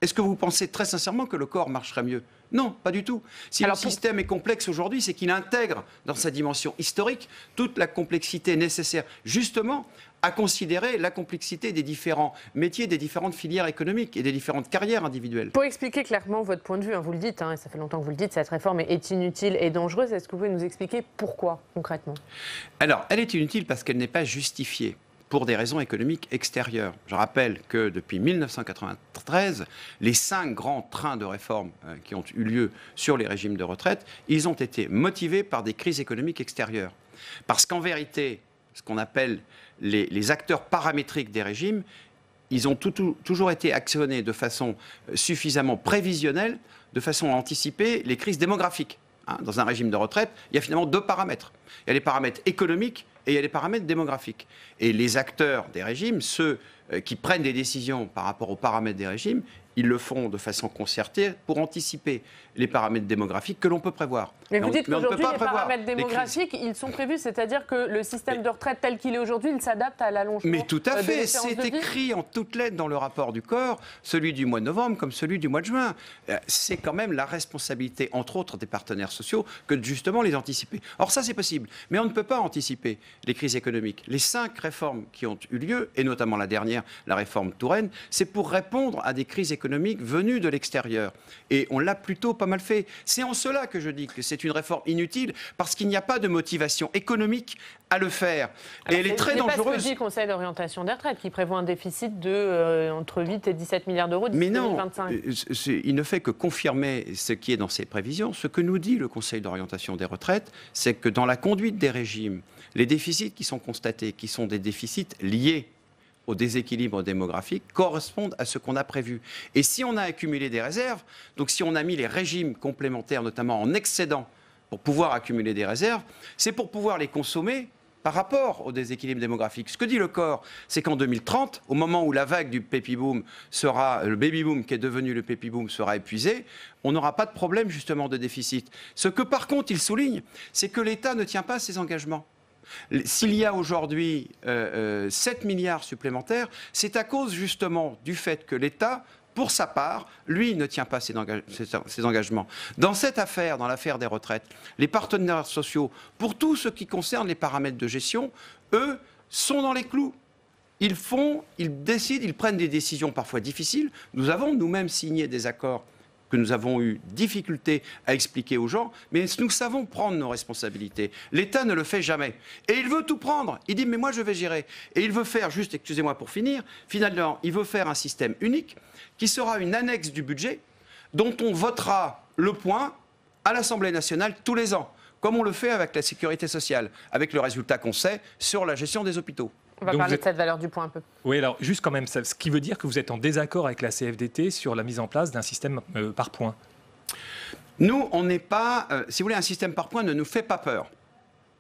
[SPEAKER 11] Est-ce que vous pensez très sincèrement que le corps marcherait mieux ? Non, pas du tout. Si le système est complexe aujourd'hui, c'est qu'il intègre dans sa dimension historique toute la complexité nécessaire, justement, à considérer la complexité des différents métiers, des différentes filières économiques et des différentes carrières individuelles.
[SPEAKER 1] Pour expliquer clairement votre point de vue, vous le dites, ça fait longtemps que vous le dites, cette réforme est inutile et dangereuse. Est-ce que vous pouvez nous expliquer pourquoi, concrètement ?
[SPEAKER 11] Alors, elle est inutile parce qu'elle n'est pas justifiée pour des raisons économiques extérieures. Je rappelle que depuis 1993, les 5 grands trains de réforme qui ont eu lieu sur les régimes de retraite, ils ont été motivés par des crises économiques extérieures. Parce qu'en vérité, ce qu'on appelle les acteurs paramétriques des régimes, ils ont toujours été actionnés de façon suffisamment prévisionnelle, de façon à anticiper les crises démographiques. Dans un régime de retraite, il y a finalement 2 paramètres. Il y a les paramètres économiques et il y a les paramètres démographiques. Et les acteurs des régimes, ceux qui prennent des décisions par rapport aux paramètres des régimes, ils le font de façon concertée pour anticiper les paramètres démographiques que l'on peut prévoir.
[SPEAKER 1] Mais vous dites qu'aujourd'hui, les paramètres démographiques, ils sont prévus, c'est-à-dire que le système de retraite tel qu'il est aujourd'hui, il s'adapte à l'allongement.
[SPEAKER 11] Mais tout à fait, c'est écrit en toutes lettres dans le rapport du corps, celui du mois de novembre comme celui du mois de juin. C'est quand même la responsabilité, entre autres, des partenaires sociaux, que de justement les anticiper. Or ça, c'est possible, mais on ne peut pas anticiper les crises économiques. Les 5 réformes qui ont eu lieu, et notamment la dernière, dernière, la réforme Touraine, c'est pour répondre à des crises économiques venues de l'extérieur. Et on l'a plutôt pas mal fait. C'est en cela que je dis que c'est une réforme inutile, parce qu'il n'y a pas de motivation économique à le faire.
[SPEAKER 1] Alors,
[SPEAKER 11] et elle est très dangereuse.
[SPEAKER 1] C'est pas ce que dit le Conseil d'orientation des retraites, qui prévoit un déficit de entre 8 et 17 milliards d'euros d'ici 2025.
[SPEAKER 11] Mais non, il ne fait que confirmer ce qui est dans ses prévisions. Ce que nous dit le Conseil d'orientation des retraites, c'est que dans la conduite des régimes, les déficits qui sont constatés, qui sont des déficits liés au déséquilibre démographique, correspondent à ce qu'on a prévu. Et si on a accumulé des réserves, donc si on a mis les régimes complémentaires, notamment en excédent, pour pouvoir accumuler des réserves, c'est pour pouvoir les consommer par rapport au déséquilibre démographique. Ce que dit le corps, c'est qu'en 2030, au moment où la vague du baby-boom sera, le baby-boom qui est devenu le baby-boom sera épuisé, on n'aura pas de problème justement de déficit. Ce que par contre il souligne, c'est que l'État ne tient pas ses engagements. S'il y a aujourd'hui 7 milliards supplémentaires, c'est à cause justement du fait que l'État, pour sa part, lui, ne tient pas ses engagements. Dans cette affaire, dans l'affaire des retraites, les partenaires sociaux, pour tout ce qui concerne les paramètres de gestion, eux, sont dans les clous. Ils décident, ils prennent des décisions parfois difficiles. Nous avons nous-mêmes signé des accords que nous avons eu difficulté à expliquer aux gens, mais nous savons prendre nos responsabilités. L'État ne le fait jamais. Et il veut tout prendre. Il dit, mais moi, je vais gérer. Et il veut faire, juste, excusez-moi pour finir, finalement, il veut faire un système unique qui sera une annexe du budget dont on votera le point à l'Assemblée nationale tous les ans, comme on le fait avec la sécurité sociale, avec le résultat qu'on sait sur la gestion des hôpitaux.
[SPEAKER 1] On va parler de cette valeur du point un peu.
[SPEAKER 12] Oui, alors juste quand même, ce qui veut dire que vous êtes en désaccord avec la CFDT sur la mise en place d'un système par points.
[SPEAKER 11] Nous, on n'est pas... si vous voulez, un système par points ne nous fait pas peur.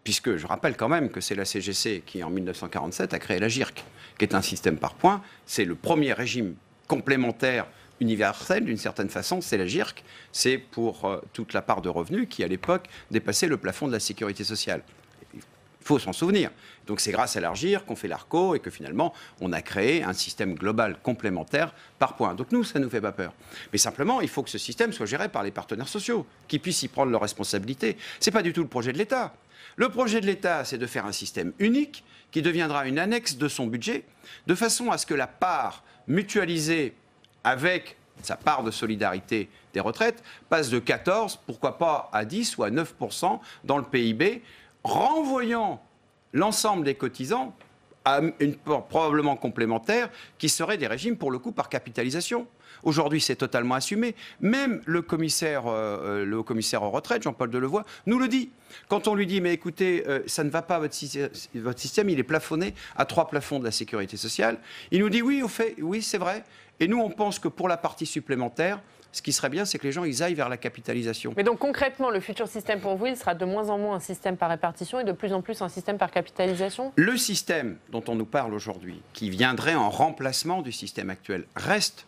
[SPEAKER 11] Puisque je rappelle quand même que c'est la CGC qui, en 1947, a créé la GIRC, qui est un système par points. C'est le premier régime complémentaire universel, d'une certaine façon, c'est la GIRC. C'est pour toute la part de revenus qui, à l'époque, dépassait le plafond de la sécurité sociale. Il faut s'en souvenir. Donc c'est grâce à l'ARGIR qu'on fait l'ARCO et que finalement on a créé un système global complémentaire par points. Donc nous, ça ne nous fait pas peur. Mais simplement, il faut que ce système soit géré par les partenaires sociaux, qui puissent y prendre leurs responsabilités. Ce n'est pas du tout le projet de l'État. Le projet de l'État, c'est de faire un système unique qui deviendra une annexe de son budget, de façon à ce que la part mutualisée avec sa part de solidarité des retraites passe de 14, pourquoi pas à 10 ou à 9% dans le PIB, renvoyant l'ensemble des cotisants à une part probablement complémentaire qui serait des régimes, pour le coup, par capitalisation. Aujourd'hui, c'est totalement assumé. Même le commissaire aux retraites, Jean-Paul Delevoye, nous le dit. Quand on lui dit, mais écoutez, ça ne va pas, votre système, il est plafonné à 3 plafonds de la sécurité sociale. Il nous dit, oui, oui, c'est vrai. Et nous, on pense que pour la partie supplémentaire, ce qui serait bien, c'est que les gens ils aillent vers la capitalisation.
[SPEAKER 1] Mais donc concrètement, le futur système pour vous, il sera de moins en moins un système par répartition et de plus en plus un système par capitalisation ?
[SPEAKER 11] Le système dont on nous parle aujourd'hui, qui viendrait en remplacement du système actuel, reste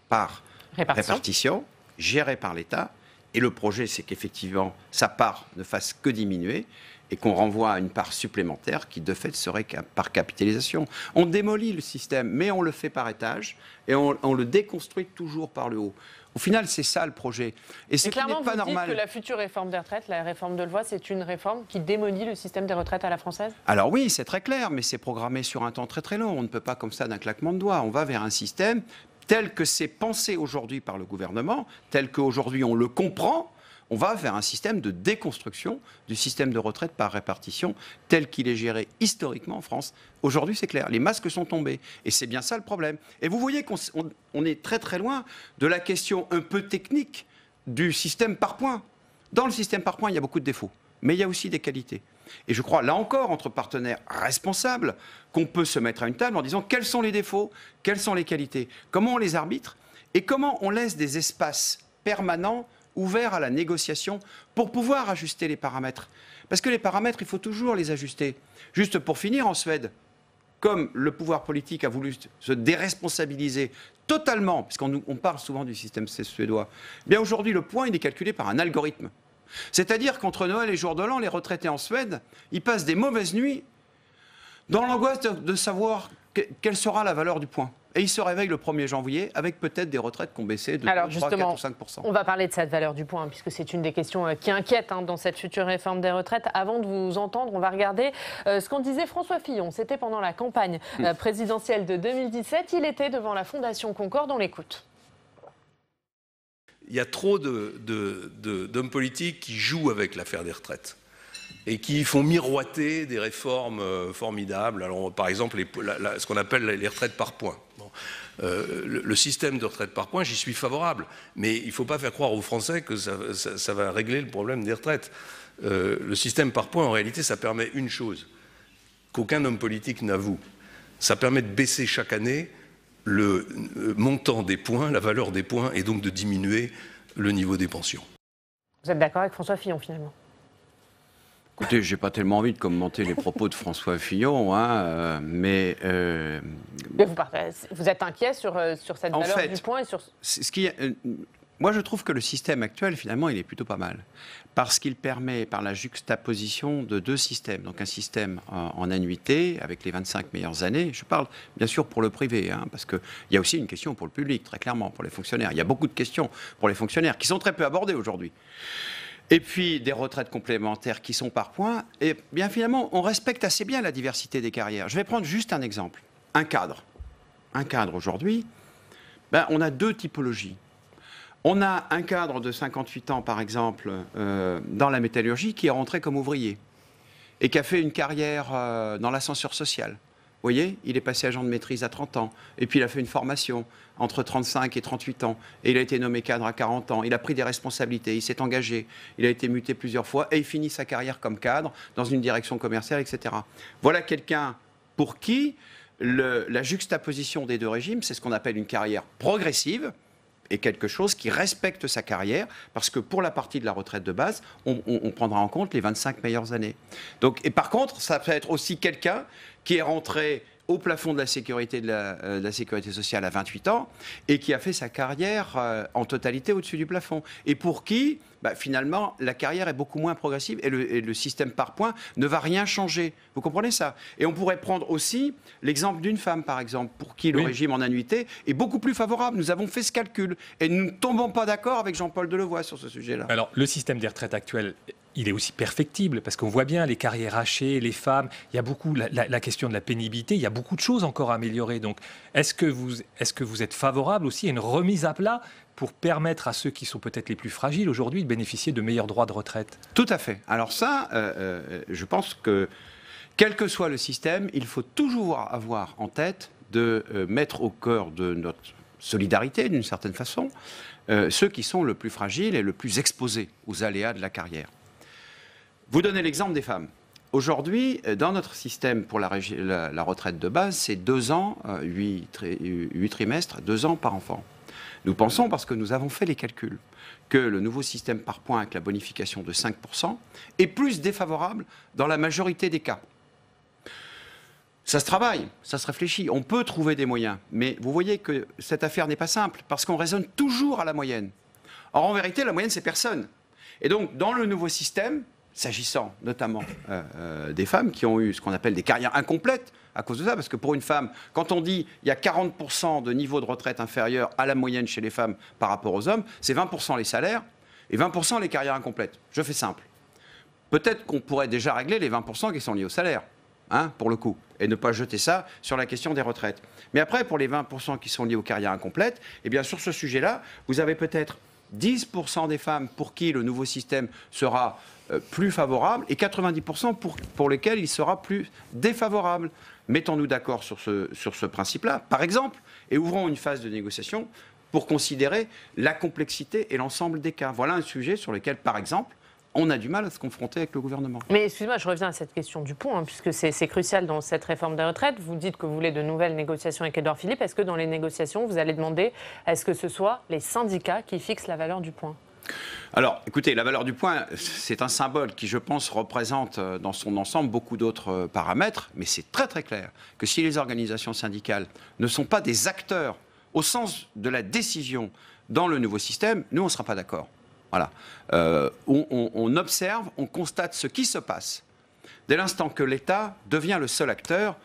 [SPEAKER 11] par répartition géré par l'État. Et le projet, c'est qu'effectivement, sa part ne fasse que diminuer et qu'on renvoie à une part supplémentaire qui, de fait, serait par capitalisation. On démolit le système, mais on le fait par étage et on le déconstruit toujours par le haut. Au final, c'est ça le projet. Et ce qui n'est pas normal.
[SPEAKER 1] Vous dites que la future réforme des retraites, la réforme Delevoye, c'est une réforme qui démolit le système des retraites à la française ?
[SPEAKER 11] Alors oui, c'est très clair, mais c'est programmé sur un temps très très long. On ne peut pas comme ça d'un claquement de doigts. On va vers un système tel que c'est pensé aujourd'hui par le gouvernement, tel qu'aujourd'hui on le comprend. On va vers un système de déconstruction du système de retraite par répartition tel qu'il est géré historiquement en France. Aujourd'hui, c'est clair, les masques sont tombés. Et c'est bien ça le problème. Et vous voyez qu'on est très très loin de la question un peu technique du système par points. Dans le système par points, il y a beaucoup de défauts, mais il y a aussi des qualités. Et je crois, là encore, entre partenaires responsables, qu'on peut se mettre à une table en disant quels sont les défauts, quelles sont les qualités, comment on les arbitre et comment on laisse des espaces permanents ouverts à la négociation pour pouvoir ajuster les paramètres. Parce que les paramètres, il faut toujours les ajuster. Juste pour finir, en Suède, comme le pouvoir politique a voulu se déresponsabiliser totalement, puisqu'on parle souvent du système suédois, bien aujourd'hui, le point, il est calculé par un algorithme. C'est-à-dire qu'entre Noël et jour de l'an, les retraités en Suède, ils passent des mauvaises nuits dans l'angoisse de savoir quelle sera la valeur du point. Et ils se réveillent le 1er janvier avec peut-être des retraites qui ont baissé de 3, 4 ou 5%.
[SPEAKER 1] On va parler de cette valeur du point, puisque c'est une des questions qui inquiète dans cette future réforme des retraites. Avant de vous entendre, on va regarder ce qu'en disait François Fillon. C'était pendant la campagne présidentielle de 2017. Il était devant la Fondation Concorde. On l'écoute.
[SPEAKER 13] Il y a trop d'hommes politiques qui jouent avec l'affaire des retraites et qui font miroiter des réformes formidables. Alors, par exemple, ce qu'on appelle les retraites par points. Bon. Le système de retraite par points, j'y suis favorable, mais il ne faut pas faire croire aux Français que ça va régler le problème des retraites. Le système par points, en réalité, ça permet une chose qu'aucun homme politique n'avoue. Ça permet de baisser chaque année le montant des points, la valeur des points, et donc de diminuer le niveau des pensions. Vous
[SPEAKER 1] êtes d'accord avec François Fillon, finalement?
[SPEAKER 11] Écoutez, je n'ai pas tellement envie de commenter les propos de François Fillon, mais
[SPEAKER 1] vous êtes inquiet sur cette valeur du point et sur...
[SPEAKER 11] Moi, je trouve que le système actuel, finalement, il est plutôt pas mal. Parce qu'il permet, par la juxtaposition de 2 systèmes, donc un système en annuité, avec les 25 meilleures années, je parle bien sûr pour le privé, parce qu'il y a aussi une question pour le public, très clairement, pour les fonctionnaires. Il y a beaucoup de questions pour les fonctionnaires, qui sont très peu abordées aujourd'hui. Et puis des retraites complémentaires qui sont par points. Et bien finalement, on respecte assez bien la diversité des carrières. Je vais prendre juste un exemple. Un cadre. Un cadre aujourd'hui, on a 2 typologies. On a un cadre de 58 ans, par exemple, dans la métallurgie, qui est rentré comme ouvrier et qui a fait une carrière dans l'ascenseur social. Vous voyez, il est passé agent de maîtrise à 30 ans, et puis il a fait une formation entre 35 et 38 ans, et il a été nommé cadre à 40 ans, il a pris des responsabilités, il s'est engagé, il a été muté plusieurs fois, et il finit sa carrière comme cadre dans une direction commerciale, etc. Voilà quelqu'un pour qui la juxtaposition des 2 régimes, c'est ce qu'on appelle une carrière progressive, et quelque chose qui respecte sa carrière, parce que pour la partie de la retraite de base, on prendra en compte les 25 meilleures années. Donc, et par contre, ça peut être aussi quelqu'un qui est rentré au plafond de la sécurité, de la sécurité sociale à 28 ans et qui a fait sa carrière en totalité au-dessus du plafond. Et pour qui, finalement, la carrière est beaucoup moins progressive et le système par points ne va rien changer. Vous comprenez ça? Et on pourrait prendre aussi l'exemple d'une femme, par exemple, pour qui le régime en annuité est beaucoup plus favorable. Nous avons fait ce calcul et nous ne tombons pas d'accord avec Jean-Paul Delevoye sur ce sujet-là.
[SPEAKER 12] Alors, le système des retraites actuel, il est aussi perfectible, parce qu'on voit bien les carrières hachées, les femmes, il y a beaucoup, la question de la pénibilité, il y a beaucoup de choses encore à améliorer. Donc, est-ce que vous êtes favorable aussi à une remise à plat pour permettre à ceux qui sont peut-être les plus fragiles aujourd'hui de bénéficier de meilleurs droits de retraite?
[SPEAKER 11] Tout à fait. Alors ça, je pense que, quel que soit le système, il faut toujours avoir en tête de mettre au cœur de notre solidarité, d'une certaine façon, ceux qui sont le plus fragiles et le plus exposés aux aléas de la carrière. Vous donnez l'exemple des femmes. Aujourd'hui, dans notre système pour la retraite de base, c'est 2 ans, 8 trimestres, 2 ans par enfant. Nous pensons, parce que nous avons fait les calculs, que le nouveau système par points avec la bonification de 5% est plus défavorable dans la majorité des cas. Ça se travaille, ça se réfléchit, on peut trouver des moyens. Mais vous voyez que cette affaire n'est pas simple, parce qu'on raisonne toujours à la moyenne. Or, en vérité, la moyenne, c'est personne. Et donc, dans le nouveau système, s'agissant notamment des femmes qui ont eu ce qu'on appelle des carrières incomplètes à cause de ça, parce que pour une femme, quand on dit il y a 40% de niveau de retraite inférieur à la moyenne chez les femmes par rapport aux hommes, c'est 20% les salaires et 20% les carrières incomplètes. Je fais simple. Peut-être qu'on pourrait déjà régler les 20% qui sont liés au salaire, pour le coup, et ne pas jeter ça sur la question des retraites. Mais après, pour les 20% qui sont liés aux carrières incomplètes, eh bien sur ce sujet-là, vous avez peut-être 10% des femmes pour qui le nouveau système sera plus favorable et 90% pour lesquels il sera plus défavorable. Mettons-nous d'accord sur ce principe-là, par exemple, et ouvrons une phase de négociation pour considérer la complexité et l'ensemble des cas. Voilà un sujet sur lequel, par exemple, on a du mal à se confronter avec le gouvernement.
[SPEAKER 1] Mais excusez-moi, je reviens à cette question du pont, puisque c'est crucial dans cette réforme des retraites. Vous dites que vous voulez de nouvelles négociations avec Édouard Philippe. Est-ce que dans les négociations, vous allez demander à ce que ce soit les syndicats qui fixent la valeur du point?
[SPEAKER 11] Alors, écoutez, la valeur du point, c'est un symbole qui, je pense, représente dans son ensemble beaucoup d'autres paramètres, mais c'est très très clair que si les organisations syndicales ne sont pas des acteurs au sens de la décision dans le nouveau système, nous, on ne sera pas d'accord. Voilà. On observe, on constate ce qui se passe. dès l'instant que l'État devient le seul acteur.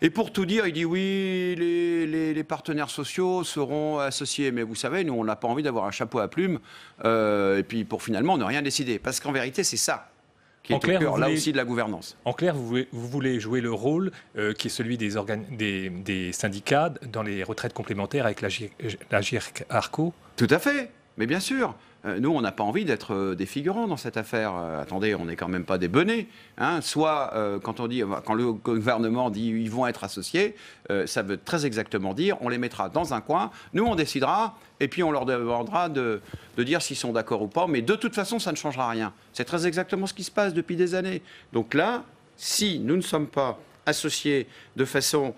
[SPEAKER 11] Et pour tout dire, il dit oui, les partenaires sociaux seront associés. Mais vous savez, nous, on n'a pas envie d'avoir un chapeau à plumes et puis pour finalement ne rien décider. Parce qu'en vérité, c'est ça qui est au cœur, là aussi, de la gouvernance.
[SPEAKER 12] En clair, vous voulez jouer le rôle qui est celui des syndicats dans les retraites complémentaires avec l'Agirc-Arrco ?
[SPEAKER 11] Tout à fait, mais bien sûr. Nous, on n'a pas envie d'être des figurants dans cette affaire. Attendez, on n'est quand même pas des benets. Hein. Soit, quand le gouvernement dit ils vont être associés, ça veut très exactement dire on les mettra dans un coin, nous on décidera, et puis on leur demandera de dire s'ils sont d'accord ou pas. Mais de toute façon, ça ne changera rien. C'est très exactement ce qui se passe depuis des années. Donc là, si nous ne sommes pas associés de façon,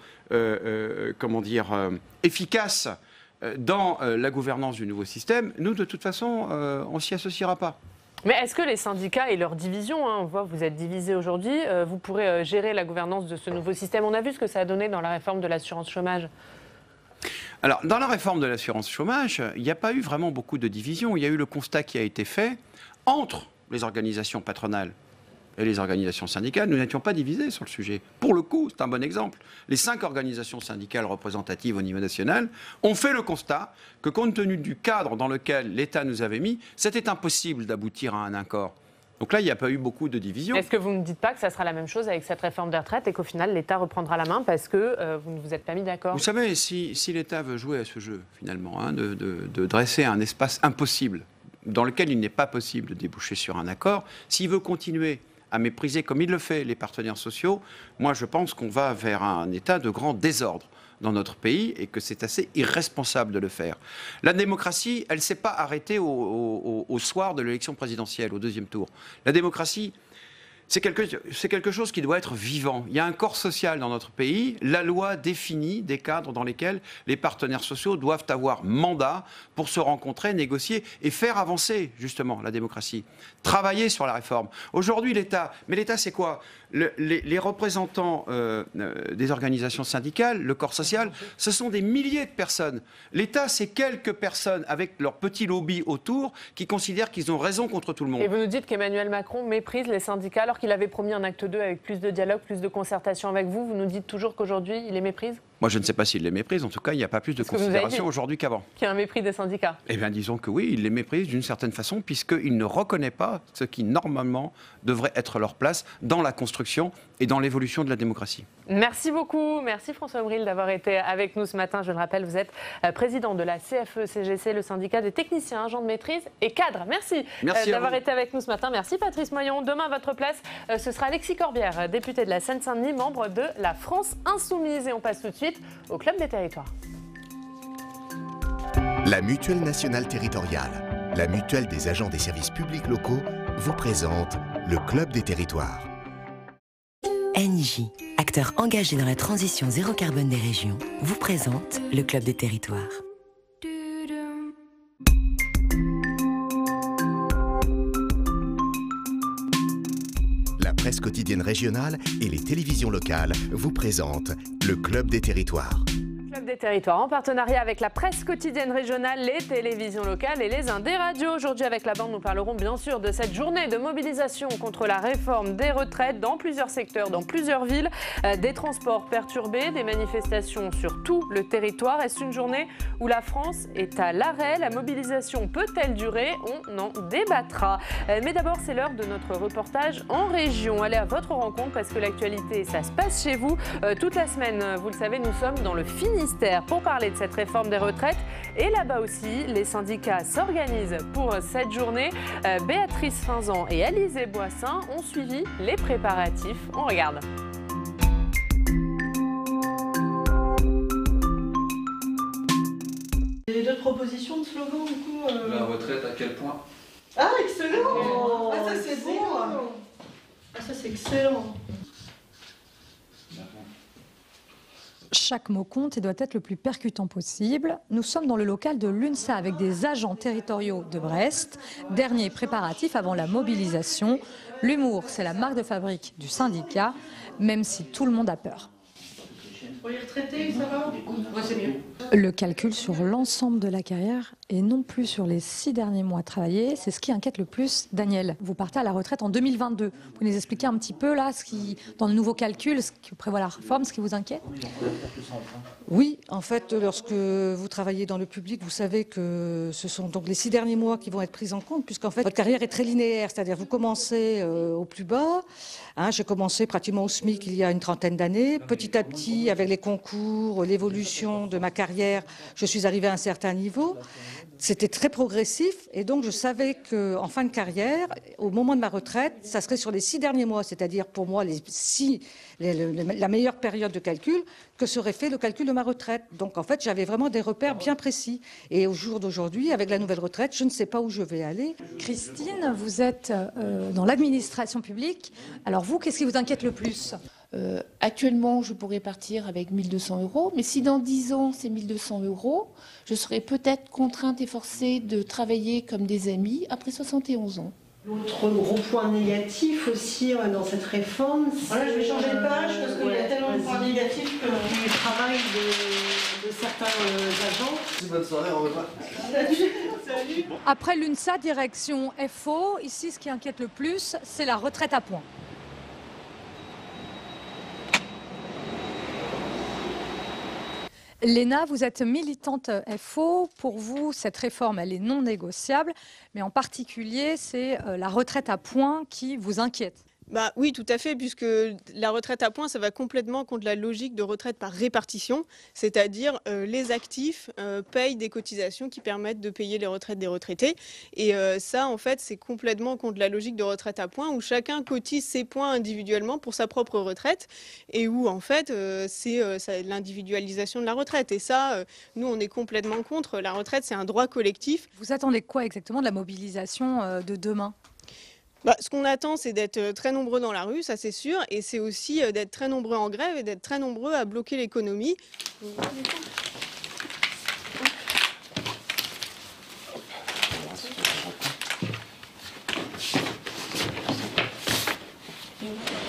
[SPEAKER 11] efficace, dans la gouvernance du nouveau système, nous, de toute façon, on ne s'y associera pas.
[SPEAKER 1] Mais est-ce que les syndicats et leurs divisions, on voit que vous êtes divisés aujourd'hui, vous pourrez gérer la gouvernance de ce nouveau système? On a vu ce que ça a donné dans la réforme de l'assurance chômage.
[SPEAKER 11] Alors, dans la réforme de l'assurance chômage, il n'y a pas eu vraiment beaucoup de divisions. Il y a eu le constat qui a été fait entre les organisations patronales et les organisations syndicales. Nous n'étions pas divisés sur le sujet. Pour le coup, c'est un bon exemple. Les 5 organisations syndicales représentatives au niveau national ont fait le constat que, compte tenu du cadre dans lequel l'État nous avait mis, c'était impossible d'aboutir à un accord. Donc là, il n'y a pas eu beaucoup de divisions.
[SPEAKER 1] Est-ce que vous ne dites pas que ça sera la même chose avec cette réforme des retraites et qu'au final, l'État reprendra la main parce que vous ne vous êtes pas mis d'accord?
[SPEAKER 11] Vous savez, si l'État veut jouer à ce jeu, finalement, de dresser un espace impossible dans lequel il n'est pas possible de déboucher sur un accord, s'il veut continuer à mépriser, comme il le fait, les partenaires sociaux, moi je pense qu'on va vers un état de grand désordre dans notre pays et que c'est assez irresponsable de le faire. La démocratie, elle ne s'est pas arrêtée au soir de l'élection présidentielle, au 2e tour. La démocratie, c'est quelque chose qui doit être vivant. Il y a un corps social dans notre pays. La loi définit des cadres dans lesquels les partenaires sociaux doivent avoir mandat pour se rencontrer, négocier et faire avancer justement la démocratie. Travailler sur la réforme. Aujourd'hui, l'État, mais l'État c'est quoi? Les représentants des organisations syndicales, le corps social, ce sont des milliers de personnes. L'État, c'est quelques personnes avec leur petit lobby autour qui considèrent qu'ils ont raison contre tout le monde.
[SPEAKER 1] Et vous nous dites qu'Emmanuel Macron méprise les syndicats alors qu'il avait promis un acte 2 avec plus de dialogue, plus de concertation avec vous. Vous nous dites toujours qu'aujourd'hui, il les méprise?
[SPEAKER 11] Moi, je ne sais pas s'il les méprise. En tout cas, il n'y a pas plus de considération aujourd'hui qu'avant.
[SPEAKER 1] Qu'il y a un mépris des syndicats?
[SPEAKER 11] Eh bien, disons que oui, il les méprise d'une certaine façon, puisqu'il ne reconnaît pas ce qui, normalement, devrait être leur place dans la construction et dans l'évolution de la démocratie.
[SPEAKER 1] Merci beaucoup. Merci François Omril d'avoir été avec nous ce matin. Je le rappelle, vous êtes président de la CFE-CGC, le syndicat des techniciens, agents de maîtrise et cadres. Merci d'avoir été avec nous ce matin. Merci Patrice Moyon. Demain, à votre place, ce sera Alexis Corbière, député de la Seine-Saint-Denis, membre de la France Insoumise. Et on passe tout de suite au Club des Territoires.
[SPEAKER 14] La Mutuelle Nationale Territoriale, la mutuelle des agents des services publics locaux, vous présente le Club des Territoires.
[SPEAKER 15] NJ, acteur engagé dans la transition zéro carbone des régions, vous présente le Club des Territoires.
[SPEAKER 14] La presse quotidienne régionale et les télévisions locales vous présentent le Club des Territoires.
[SPEAKER 1] Club des Territoires en partenariat avec la presse quotidienne régionale, les télévisions locales et les indés radios. Aujourd'hui avec la bande, nous parlerons bien sûr de cette journée de mobilisation contre la réforme des retraites dans plusieurs secteurs, dans plusieurs villes, des transports perturbés, des manifestations sur tout le territoire. Est-ce une journée où la France est à l'arrêt? La mobilisation peut-elle durer? On en débattra. Mais d'abord, c'est l'heure de notre reportage en région. Allez à votre rencontre parce que l'actualité, ça se passe chez vous. Toute la semaine, vous le savez, nous sommes dans le Finistère pour parler de cette réforme des retraites. Et là-bas aussi, les syndicats s'organisent pour cette journée. Béatrice Finzan et Alizé Boissin ont suivi les préparatifs. On regarde.
[SPEAKER 16] Il y avait d'autres propositions de slogans du coup
[SPEAKER 17] La retraite à quel point?
[SPEAKER 16] Ah, excellent! Ah, ça c'est bon! Ah, ça c'est excellent!
[SPEAKER 18] Chaque mot compte et doit être le plus percutant possible. Nous sommes dans le local de l'UNSA avec des agents territoriaux de Brest. Dernier préparatif avant la mobilisation. L'humour, c'est la marque de fabrique du syndicat, même si tout le monde a peur.
[SPEAKER 16] Pour les retraités, ça va? Ouais, c'est mieux.
[SPEAKER 18] Le calcul sur l'ensemble de la carrière et non plus sur les 6 derniers mois travaillés. C'est ce qui inquiète le plus Daniel. Vous partez à la retraite en 2022. Vous pouvez nous expliquer un petit peu, là, dans le nouveau calcul, ce qui prévoit la réforme, ce qui vous inquiète?
[SPEAKER 17] Oui, en fait, lorsque vous travaillez dans le public, vous savez que ce sont donc les 6 derniers mois qui vont être pris en compte, puisqu'en fait, votre carrière est très linéaire, c'est-à-dire vous commencez au plus bas. J'ai commencé pratiquement au SMIC il y a une trentaine d'années. Petit à petit, avec les concours, l'évolution de ma carrière, je suis arrivée à un certain niveau. C'était très progressif et donc je savais qu'en fin de carrière, au moment de ma retraite, ça serait sur les 6 derniers mois, c'est-à-dire pour moi la meilleure période de calcul, que serait fait le calcul de ma retraite. Donc en fait, j'avais vraiment des repères bien précis. Et au jour d'aujourd'hui, avec la nouvelle retraite, je ne sais pas où je vais aller.
[SPEAKER 18] Christine, vous êtes dans l'administration publique. Alors vous, qu'est-ce qui vous inquiète le plus ?
[SPEAKER 19] Actuellement, je pourrais partir avec 1 200 €, mais si dans 10 ans, c'est 1 200 €, je serai peut-être contrainte et forcée de travailler comme des amis après 71 ans.
[SPEAKER 16] L'autre gros point négatif aussi dans cette réforme, c'est... Voilà, je vais changer de page parce qu'il y a tellement de points négatifs que le travail de certains agents.
[SPEAKER 20] Bonne soirée, au revoir.
[SPEAKER 16] Salut.
[SPEAKER 18] Après l'UNSA, direction FO, ici, ce qui inquiète le plus, c'est la retraite à points. Léna, vous êtes militante FO. Pour vous, cette réforme, elle est non négociable. Mais en particulier, c'est la retraite à points qui vous inquiète.
[SPEAKER 21] Oui, tout à fait, puisque la retraite à points, ça va complètement contre la logique de retraite par répartition, c'est-à-dire les actifs payent des cotisations qui permettent de payer les retraites des retraités. Et ça, en fait, c'est complètement contre la logique de retraite à points, où chacun cotise ses points individuellement pour sa propre retraite, et où, en fait, c'est l'individualisation de la retraite. Et ça, nous, on est complètement contre. La retraite, c'est un droit collectif.
[SPEAKER 18] Vous attendez quoi exactement de la mobilisation de demain ?
[SPEAKER 21] Ce qu'on attend, c'est d'être très nombreux dans la rue, ça c'est sûr, et c'est aussi d'être très nombreux en grève et d'être très nombreux à bloquer l'économie.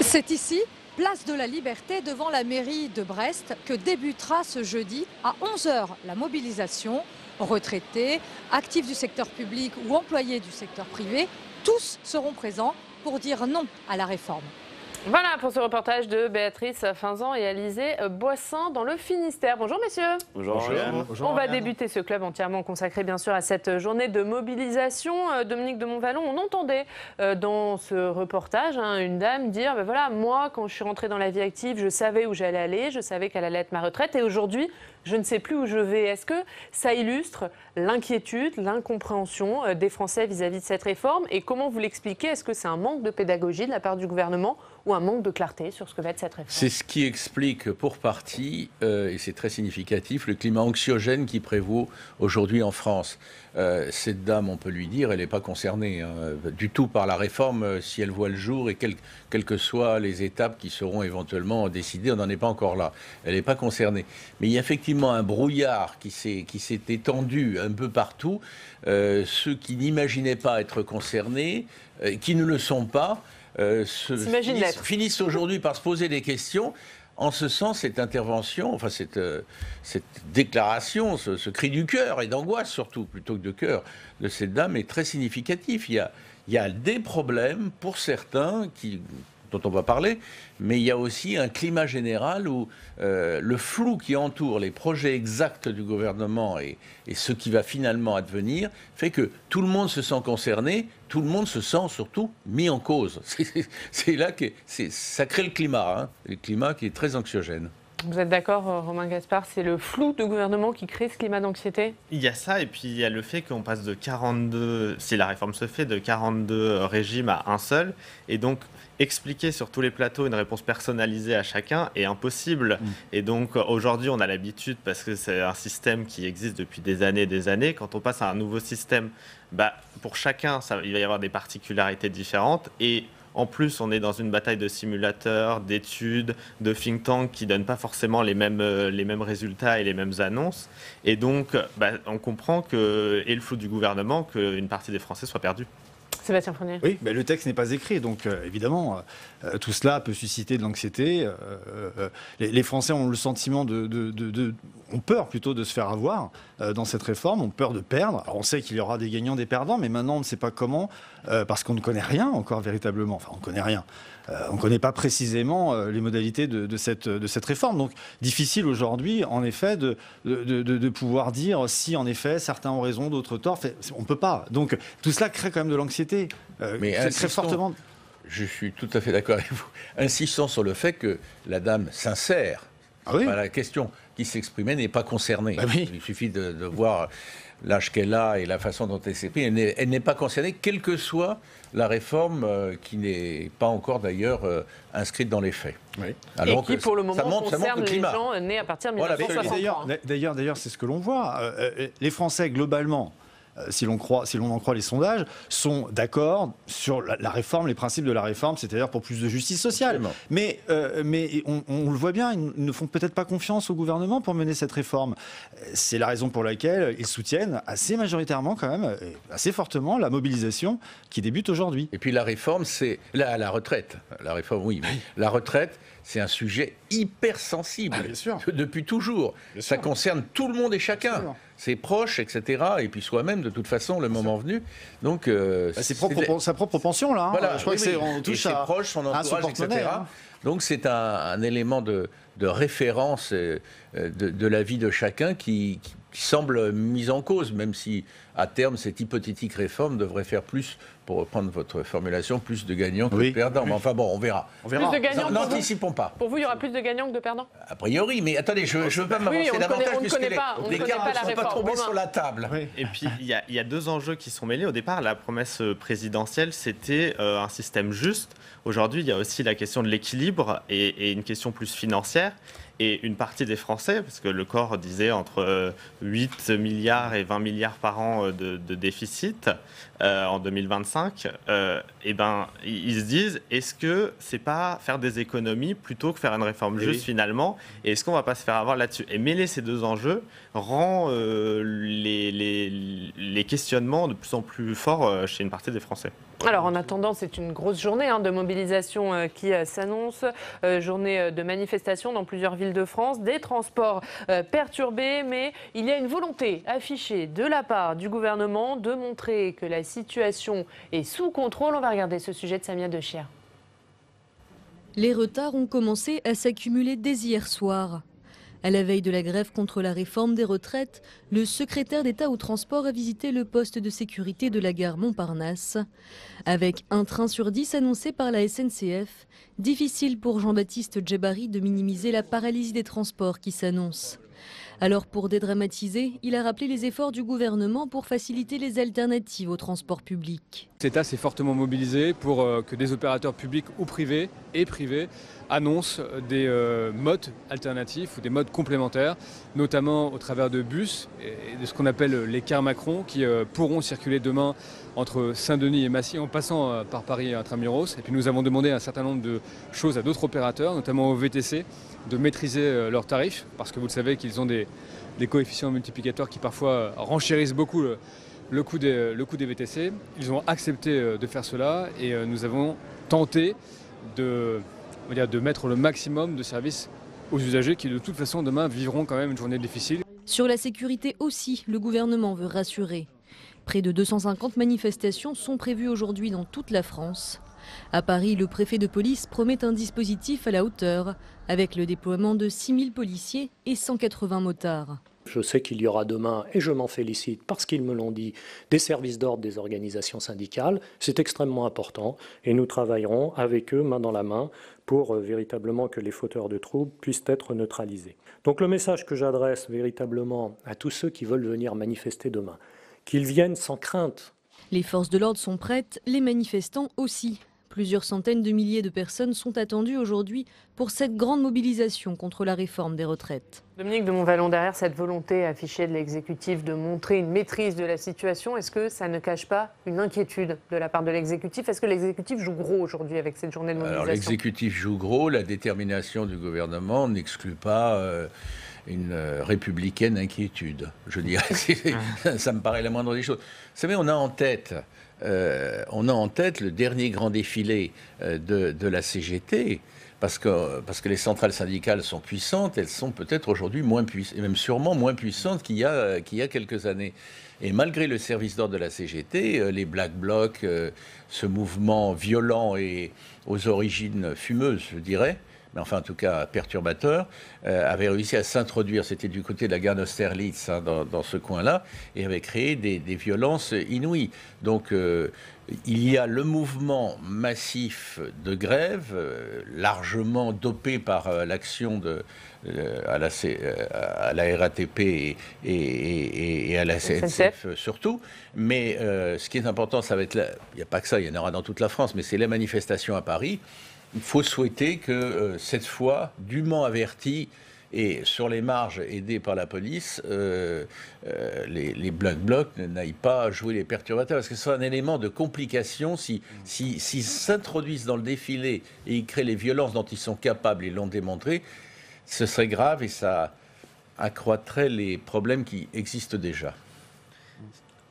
[SPEAKER 18] C'est ici, place de la Liberté, devant la mairie de Brest, que débutera ce jeudi à 11 h la mobilisation. Retraités, actifs du secteur public ou employés du secteur privé, tous seront présents pour dire non à la réforme.
[SPEAKER 1] Voilà pour ce reportage de Béatrice Finzan et Alizé Boissin dans le Finistère. Bonjour messieurs.
[SPEAKER 3] Bonjour.
[SPEAKER 1] On va débuter ce club entièrement consacré bien sûr à cette journée de mobilisation. Dominique de Montvalon, on entendait dans ce reportage une dame dire voilà, moi quand je suis rentrée dans la vie active, je savais où j'allais aller, je savais quelle allait être ma retraite et aujourd'hui je ne sais plus où je vais. Est-ce que ça illustre l'inquiétude, l'incompréhension des Français vis-à-vis de cette réforme et comment vous l'expliquez? Est-ce que c'est un manque de pédagogie de la part du gouvernement ou un manque de clarté sur ce que va être cette réforme?
[SPEAKER 13] C'est ce qui explique pour partie, et c'est très significatif, le climat anxiogène qui prévaut aujourd'hui en France. Cette dame, on peut lui dire, elle n'est pas concernée du tout par la réforme si elle voit le jour et quelles que soient les étapes qui seront éventuellement décidées, on n'en est pas encore là. Elle n'est pas concernée. Mais il y a effectivement un brouillard qui s'est étendu un peu partout. Ceux qui n'imaginaient pas être concernés, qui ne le sont pas, finissent aujourd'hui par se poser des questions. En ce sens, cette intervention, enfin cette déclaration, ce cri du cœur et d'angoisse surtout, plutôt que de cœur, de cette dame est très significatif. Il y a des problèmes pour certains dont on va parler, mais il y a aussi un climat général où le flou qui entoure les projets exacts du gouvernement et ce qui va finalement advenir fait que tout le monde se sent concerné, tout le monde se sent surtout mis en cause. C'est là que ça crée le climat qui est très anxiogène.
[SPEAKER 1] Vous êtes d'accord, Romain Gaspard, c'est le flou du gouvernement qui crée ce climat d'anxiété?
[SPEAKER 22] Il y a ça, et puis il y a le fait qu'on passe de 42, si la réforme se fait, de 42 régimes à un seul, et donc expliquer sur tous les plateaux une réponse personnalisée à chacun est impossible. Et donc aujourd'hui, on a l'habitude, parce que c'est un système qui existe depuis des années, quand on passe à un nouveau système, pour chacun, il va y avoir des particularités différentes, et en plus, on est dans une bataille de simulateurs, d'études, de think tanks qui ne donnent pas forcément les mêmes résultats et les mêmes annonces. Et donc, on comprend et le flou du gouvernement, qu'une partie des Français soit perdue.
[SPEAKER 1] Sébastien Fournier.
[SPEAKER 4] Oui, le texte n'est pas écrit, donc évidemment, tout cela peut susciter de l'anxiété. Les Français ont le sentiment ont peur plutôt de se faire avoir dans cette réforme, ont peur de perdre. Alors on sait qu'il y aura des gagnants, des perdants, mais maintenant on ne sait pas comment, parce qu'on ne connaît rien encore véritablement. Enfin, on ne connaît rien. On ne connaît pas précisément les modalités de cette réforme. Donc, difficile aujourd'hui, en effet, de pouvoir dire si, en effet, certains ont raison, d'autres tort. On ne peut pas. Donc, tout cela crée quand même de l'anxiété.
[SPEAKER 20] Mais très fortement. Je suis tout à fait d'accord avec vous. Insistant sur le fait que la dame sincère, la question qui s'exprimait n'est pas concernée. Il suffit de voir l'âge qu'elle a et la façon dont elle s'exprime. Elle n'est pas concernée, quelle que soit la réforme qui n'est pas encore d'ailleurs inscrite dans les faits.
[SPEAKER 1] Alors et qui, pour le moment, concerne les gens nés à partir de 1963.
[SPEAKER 4] D'ailleurs, c'est ce que l'on voit. Les Français, globalement, si l'on en croit les sondages, sont d'accord sur la réforme, les principes de la réforme, c'est-à-dire pour plus de justice sociale. Mais on le voit bien, ils ne font peut-être pas confiance au gouvernement pour mener cette réforme. C'est la raison pour laquelle ils soutiennent assez majoritairement quand même, assez fortement, la mobilisation qui débute aujourd'hui.
[SPEAKER 20] Et puis la réforme, c'est la retraite. La réforme, oui. La retraite, c'est un sujet hyper sensible.
[SPEAKER 4] Bien sûr.
[SPEAKER 20] Depuis toujours. Ça concerne tout le monde et chacun. Ses proches, etc. Et puis soi-même, de toute façon, le moment venu. Donc,
[SPEAKER 4] sa propre pension, là.
[SPEAKER 20] Voilà,
[SPEAKER 4] je crois que on touche
[SPEAKER 20] ses proches, son entourage, etc. Donc c'est un élément de référence de la vie de chacun qui semble mis en cause, même si à terme cette hypothétique réforme devrait faire plus, pour reprendre votre formulation, plus de gagnants que de perdants. Mais enfin bon, on verra.
[SPEAKER 1] Plus de gagnants.
[SPEAKER 20] N'anticipons pas.
[SPEAKER 1] Pour vous, il y aura plus de gagnants que de perdants?
[SPEAKER 20] A priori, mais attendez, je ne veux pas m'avancer davantage puisque les cartes ne sont pas tombées sur la table.
[SPEAKER 22] Et puis il y a deux enjeux qui sont mêlés. Au départ, la promesse présidentielle, c'était un système juste. Aujourd'hui, il y a aussi la question de l'équilibre et une question plus financière. Et une partie des Français, parce que le corps disait entre 8 milliards et 20 milliards par an de déficit en 2025, ils se disent, est-ce que c'est pas faire des économies plutôt que faire une réforme juste finalement? Et est-ce qu'on va pas se faire avoir là-dessus? Et mêler ces deux enjeux rend les questionnements de plus en plus forts chez une partie des Français.
[SPEAKER 1] Alors en attendant, c'est une grosse journée de mobilisation qui s'annonce, journée de manifestation dans plusieurs villes de France, des transports perturbés, mais il y a une volonté affichée de la part du gouvernement de montrer que la situation est sous contrôle. On va regarder ce sujet de Samia Dechier.
[SPEAKER 23] Les retards ont commencé à s'accumuler dès hier soir. À la veille de la grève contre la réforme des retraites, le secrétaire d'État au transport a visité le poste de sécurité de la gare Montparnasse. Avec un train sur 10 annoncé par la SNCF, difficile pour Jean-Baptiste Djebari de minimiser la paralysie des transports qui s'annonce. Alors pour dédramatiser, il a rappelé les efforts du gouvernement pour faciliter les alternatives au transport public.
[SPEAKER 6] L'État s'est fortement mobilisé pour que des opérateurs publics ou privés annoncent des modes alternatifs ou des modes complémentaires, notamment au travers de bus et de ce qu'on appelle les cars Macron qui pourront circuler demain entre Saint-Denis et Massy en passant par Paris et Intramuros. Et puis nous avons demandé un certain nombre de choses à d'autres opérateurs, notamment au VTC, de maîtriser leurs tarifs, parce que vous le savez qu'ils ont des coefficients multiplicateurs qui parfois renchérissent beaucoup le coût des VTC. Ils ont accepté de faire cela et nous avons tenté de mettre le maximum de services aux usagers qui de toute façon demain vivront quand même une journée difficile.
[SPEAKER 23] Sur la sécurité aussi, le gouvernement veut rassurer. Près de 250 manifestations sont prévues aujourd'hui dans toute la France. À Paris, le préfet de police promet un dispositif à la hauteur, avec le déploiement de 6000 policiers et 180 motards.
[SPEAKER 24] Je sais qu'il y aura demain, et je m'en félicite parce qu'ils me l'ont dit, des services d'ordre des organisations syndicales. C'est extrêmement important et nous travaillerons avec eux main dans la main pour véritablement que les fauteurs de troubles puissent être neutralisés. Donc le message que j'adresse véritablement à tous ceux qui veulent venir manifester demain, qu'ils viennent sans crainte.
[SPEAKER 23] Les forces de l'ordre sont prêtes, les manifestants aussi. Plusieurs centaines de milliers de personnes sont attendues aujourd'hui pour cette grande mobilisation contre la réforme des retraites.
[SPEAKER 1] Dominique de Montvalon, derrière cette volonté affichée de l'exécutif de montrer une maîtrise de la situation, est-ce que ça ne cache pas une inquiétude de la part de l'exécutif? Est-ce que l'exécutif joue gros aujourd'hui avec cette journée de mobilisation?
[SPEAKER 20] Alors l'exécutif joue gros, la détermination du gouvernement n'exclut pas une républicaine inquiétude, je dirais. Ça me paraît la moindre des choses. Vous savez, on a en tête le dernier grand défilé de la CGT, parce que les centrales syndicales sont puissantes, elles sont peut-être aujourd'hui moins puissantes, et même sûrement moins puissantes qu'il y a quelques années. Et malgré le service d'ordre de la CGT, les Black Blocs, ce mouvement violent et aux origines fumeuses, je dirais, mais enfin en tout cas perturbateur, avait réussi à s'introduire, c'était du côté de la gare d'Austerlitz, hein, dans ce coin-là, et avait créé des violences inouïes. Donc il y a le mouvement massif de grève, largement dopé par l'action à la RATP et à la SNCF surtout. Mais ce qui est important, ça va être il n'y a pas que ça, il y en aura dans toute la France, mais c'est les manifestations à Paris. Il faut souhaiter que cette fois, dûment avertis et sur les marges aidés par la police, les Black Blocs n'aillent pas jouer les perturbateurs, parce que c'est un élément de complication s'ils s'introduisent dans le défilé et ils créent les violences dont ils sont capables et l'ont démontré. Ce serait grave et ça accroîtrait les problèmes qui existent déjà.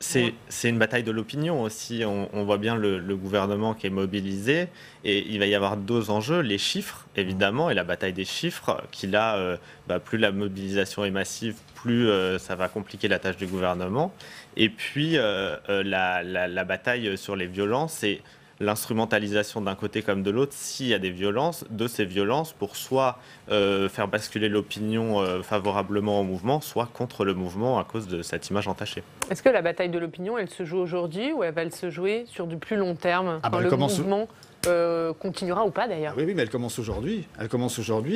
[SPEAKER 22] C'est une bataille de l'opinion aussi. On voit bien le gouvernement qui est mobilisé et il va y avoir deux enjeux, les chiffres évidemment et la bataille des chiffres qui là, plus la mobilisation est massive, plus ça va compliquer la tâche du gouvernement. Et puis la bataille sur les violences et l'instrumentalisation d'un côté comme de l'autre, s'il y a des violences, de ces violences pour soit faire basculer l'opinion favorablement au mouvement, soit contre le mouvement à cause de cette image entachée.
[SPEAKER 1] Est-ce que la bataille de l'opinion, elle se joue aujourd'hui ou elle va se jouer sur du plus long terme quand le mouvement continuera ou pas d'ailleurs?
[SPEAKER 4] Oui, mais elle commence aujourd'hui.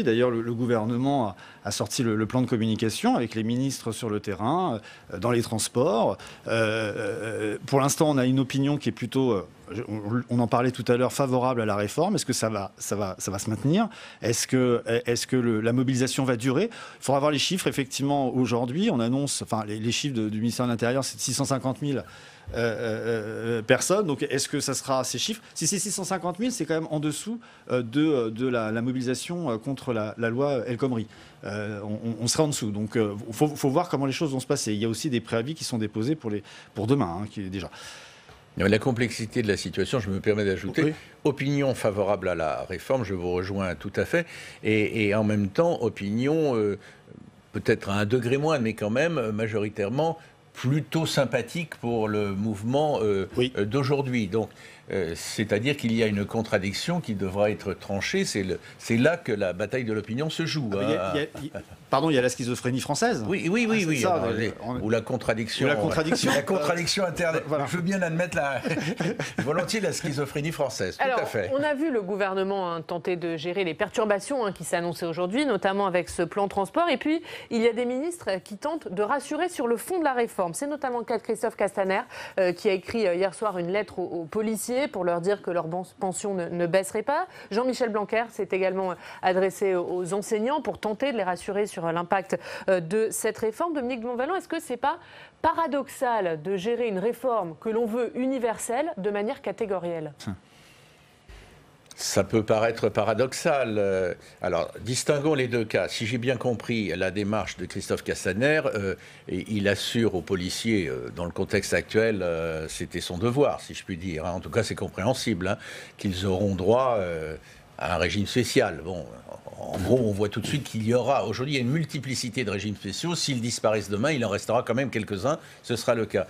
[SPEAKER 4] D'ailleurs, le gouvernement a sorti le plan de communication avec les ministres sur le terrain, dans les transports. Pour l'instant, on a une opinion qui est plutôt, on en parlait tout à l'heure, favorable à la réforme. Est-ce que ça va se maintenir? Est-ce que la mobilisation va durer? Il faudra voir les chiffres. Effectivement, aujourd'hui, on annonce, les chiffres du ministère de l'Intérieur, c'est de 650 000 personnes. Donc, est-ce que ça sera ces chiffres? Si c'est 650 000, c'est quand même en dessous de la mobilisation contre la loi El Khomri. On sera en dessous. Donc, il faut voir comment les choses vont se passer. Il y a aussi des préavis qui sont déposés pour demain, qui est déjà.
[SPEAKER 20] La complexité de la situation, je me permets d'ajouter, oui. Opinion favorable à la réforme, je vous rejoins tout à fait, et en même temps, opinion peut-être à un degré moindre, mais quand même majoritairement plutôt sympathique pour le mouvement d'aujourd'hui. Donc, c'est-à-dire qu'il y a une contradiction qui devra être tranchée. C'est là que la bataille de l'opinion se joue.
[SPEAKER 4] Il y a la schizophrénie française.
[SPEAKER 20] Oui. Ça, ou la contradiction. La contradiction interne. Voilà. Je veux bien admettre volontiers la schizophrénie française. Tout à fait.
[SPEAKER 1] On a vu le gouvernement tenter de gérer les perturbations qui s'annonçaient aujourd'hui, notamment avec ce plan transport. Et puis, il y a des ministres qui tentent de rassurer sur le fond de la réforme. C'est notamment le cas de Christophe Castaner, qui a écrit hier soir une lettre aux policiers pour leur dire que leur pension ne baisserait pas. Jean-Michel Blanquer s'est également adressé aux enseignants pour tenter de les rassurer sur l'impact de cette réforme. Dominique de Montvalon, est-ce que ce n'est pas paradoxal de gérer une réforme que l'on veut universelle de manière catégorielle ?
[SPEAKER 20] Ça peut paraître paradoxal. Alors, distinguons les deux cas. Si j'ai bien compris la démarche de Christophe Castaner, il assure aux policiers, dans le contexte actuel, c'était son devoir, si je puis dire. En tout cas, c'est compréhensible, qu'ils auront droit à un régime spécial. Bon, en gros, on voit tout de suite qu'il y aura... Aujourd'hui, il y a une multiplicité de régimes spéciaux. S'ils disparaissent demain, il en restera quand même quelques-uns. Ce sera le cas.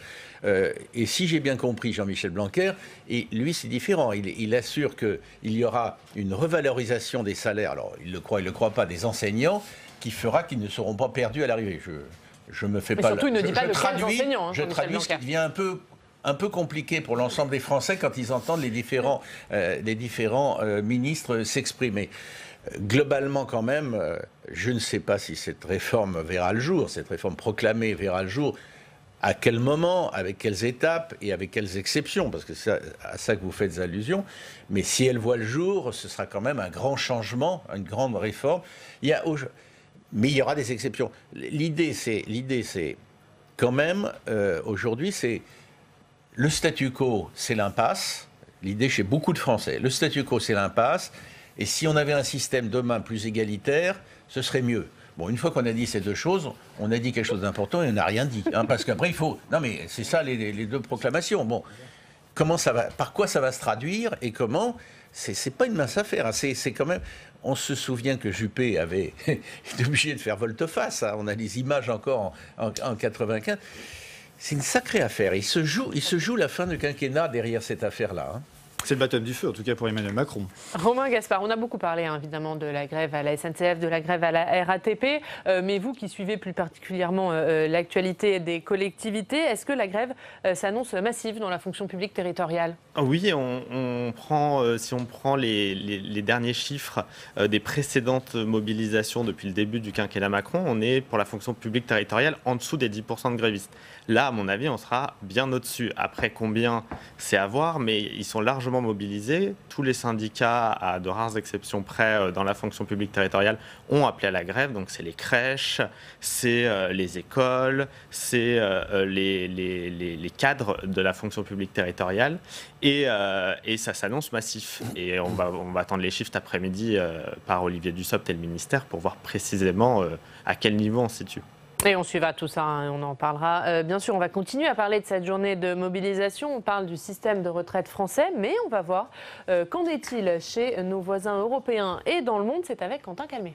[SPEAKER 20] Et si j'ai bien compris Jean-Michel Blanquer, et lui, c'est différent. Il assure qu'il y aura une revalorisation des salaires, alors il le croit pas, des enseignants, qui fera qu'ils ne seront pas perdus à l'arrivée. Je me fais
[SPEAKER 1] mais
[SPEAKER 20] pas...
[SPEAKER 1] surtout, il ne dit pas de quels enseignants.
[SPEAKER 20] Je traduis ce qui devient un peu compliqué pour l'ensemble des Français quand ils entendent les différents ministres s'exprimer. Globalement, quand même, je ne sais pas si cette réforme verra le jour, cette réforme proclamée verra le jour. À quel moment, avec quelles étapes et avec quelles exceptions, parce que c'est à ça que vous faites allusion, mais si elle voit le jour, ce sera quand même un grand changement, une grande réforme. Mais il y aura des exceptions. L'idée, c'est quand même, aujourd'hui, c'est le statu quo, c'est l'impasse. L'idée chez beaucoup de Français, le statu quo, c'est l'impasse. Et si on avait un système demain plus égalitaire, ce serait mieux. Bon, une fois qu'on a dit ces deux choses, on a dit quelque chose d'important et on n'a rien dit. Hein, parce qu'après, il faut... Non, mais c'est ça les deux proclamations. Bon, comment ça va, par quoi ça va se traduire et comment... C'est pas une mince affaire. Hein, c'est quand même... On se souvient que Juppé avait été obligé de faire volte-face. Hein, on a les images encore en 95. C'est une sacrée affaire. Il se joue la fin du quinquennat derrière cette affaire-là. Hein.
[SPEAKER 4] C'est le baptême du feu, en tout cas pour Emmanuel Macron.
[SPEAKER 1] Romain Gaspard, on a beaucoup parlé évidemment de la grève à la SNCF, de la grève à la RATP, mais vous qui suivez plus particulièrement l'actualité des collectivités, est-ce que la grève s'annonce massive dans la fonction publique territoriale ?
[SPEAKER 22] Oui, si on prend les derniers chiffres des précédentes mobilisations depuis le début du quinquennat Macron, on est pour la fonction publique territoriale en dessous des 10% de grévistes. Là, à mon avis, on sera bien au-dessus. Après, combien, c'est à voir, mais ils sont largement mobilisés. Tous les syndicats, à de rares exceptions près, dans la fonction publique territoriale, ont appelé à la grève. Donc, c'est les crèches, c'est les écoles, c'est les cadres de la fonction publique territoriale. Et ça s'annonce massif. Et on va attendre les chiffres cet après-midi par Olivier Dussopt et le ministère pour voir précisément à quel niveau on se situe.
[SPEAKER 1] Et on suivra tout ça, hein, on en parlera. Bien sûr, on va continuer à parler de cette journée de mobilisation. On parle du système de retraite français, mais on va voir qu'en est-il chez nos voisins européens et dans le monde. C'est avec Quentin Calmet.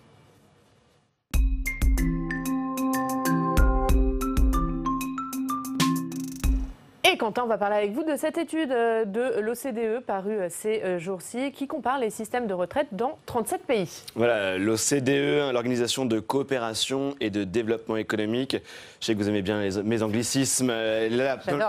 [SPEAKER 1] Et Quentin, on va parler avec vous de cette étude de l'OCDE parue ces jours-ci qui compare les systèmes de retraite dans 37 pays.
[SPEAKER 3] Voilà, l'OCDE, l'Organisation de coopération et de développement économique. Je sais que vous aimez bien mes anglicismes.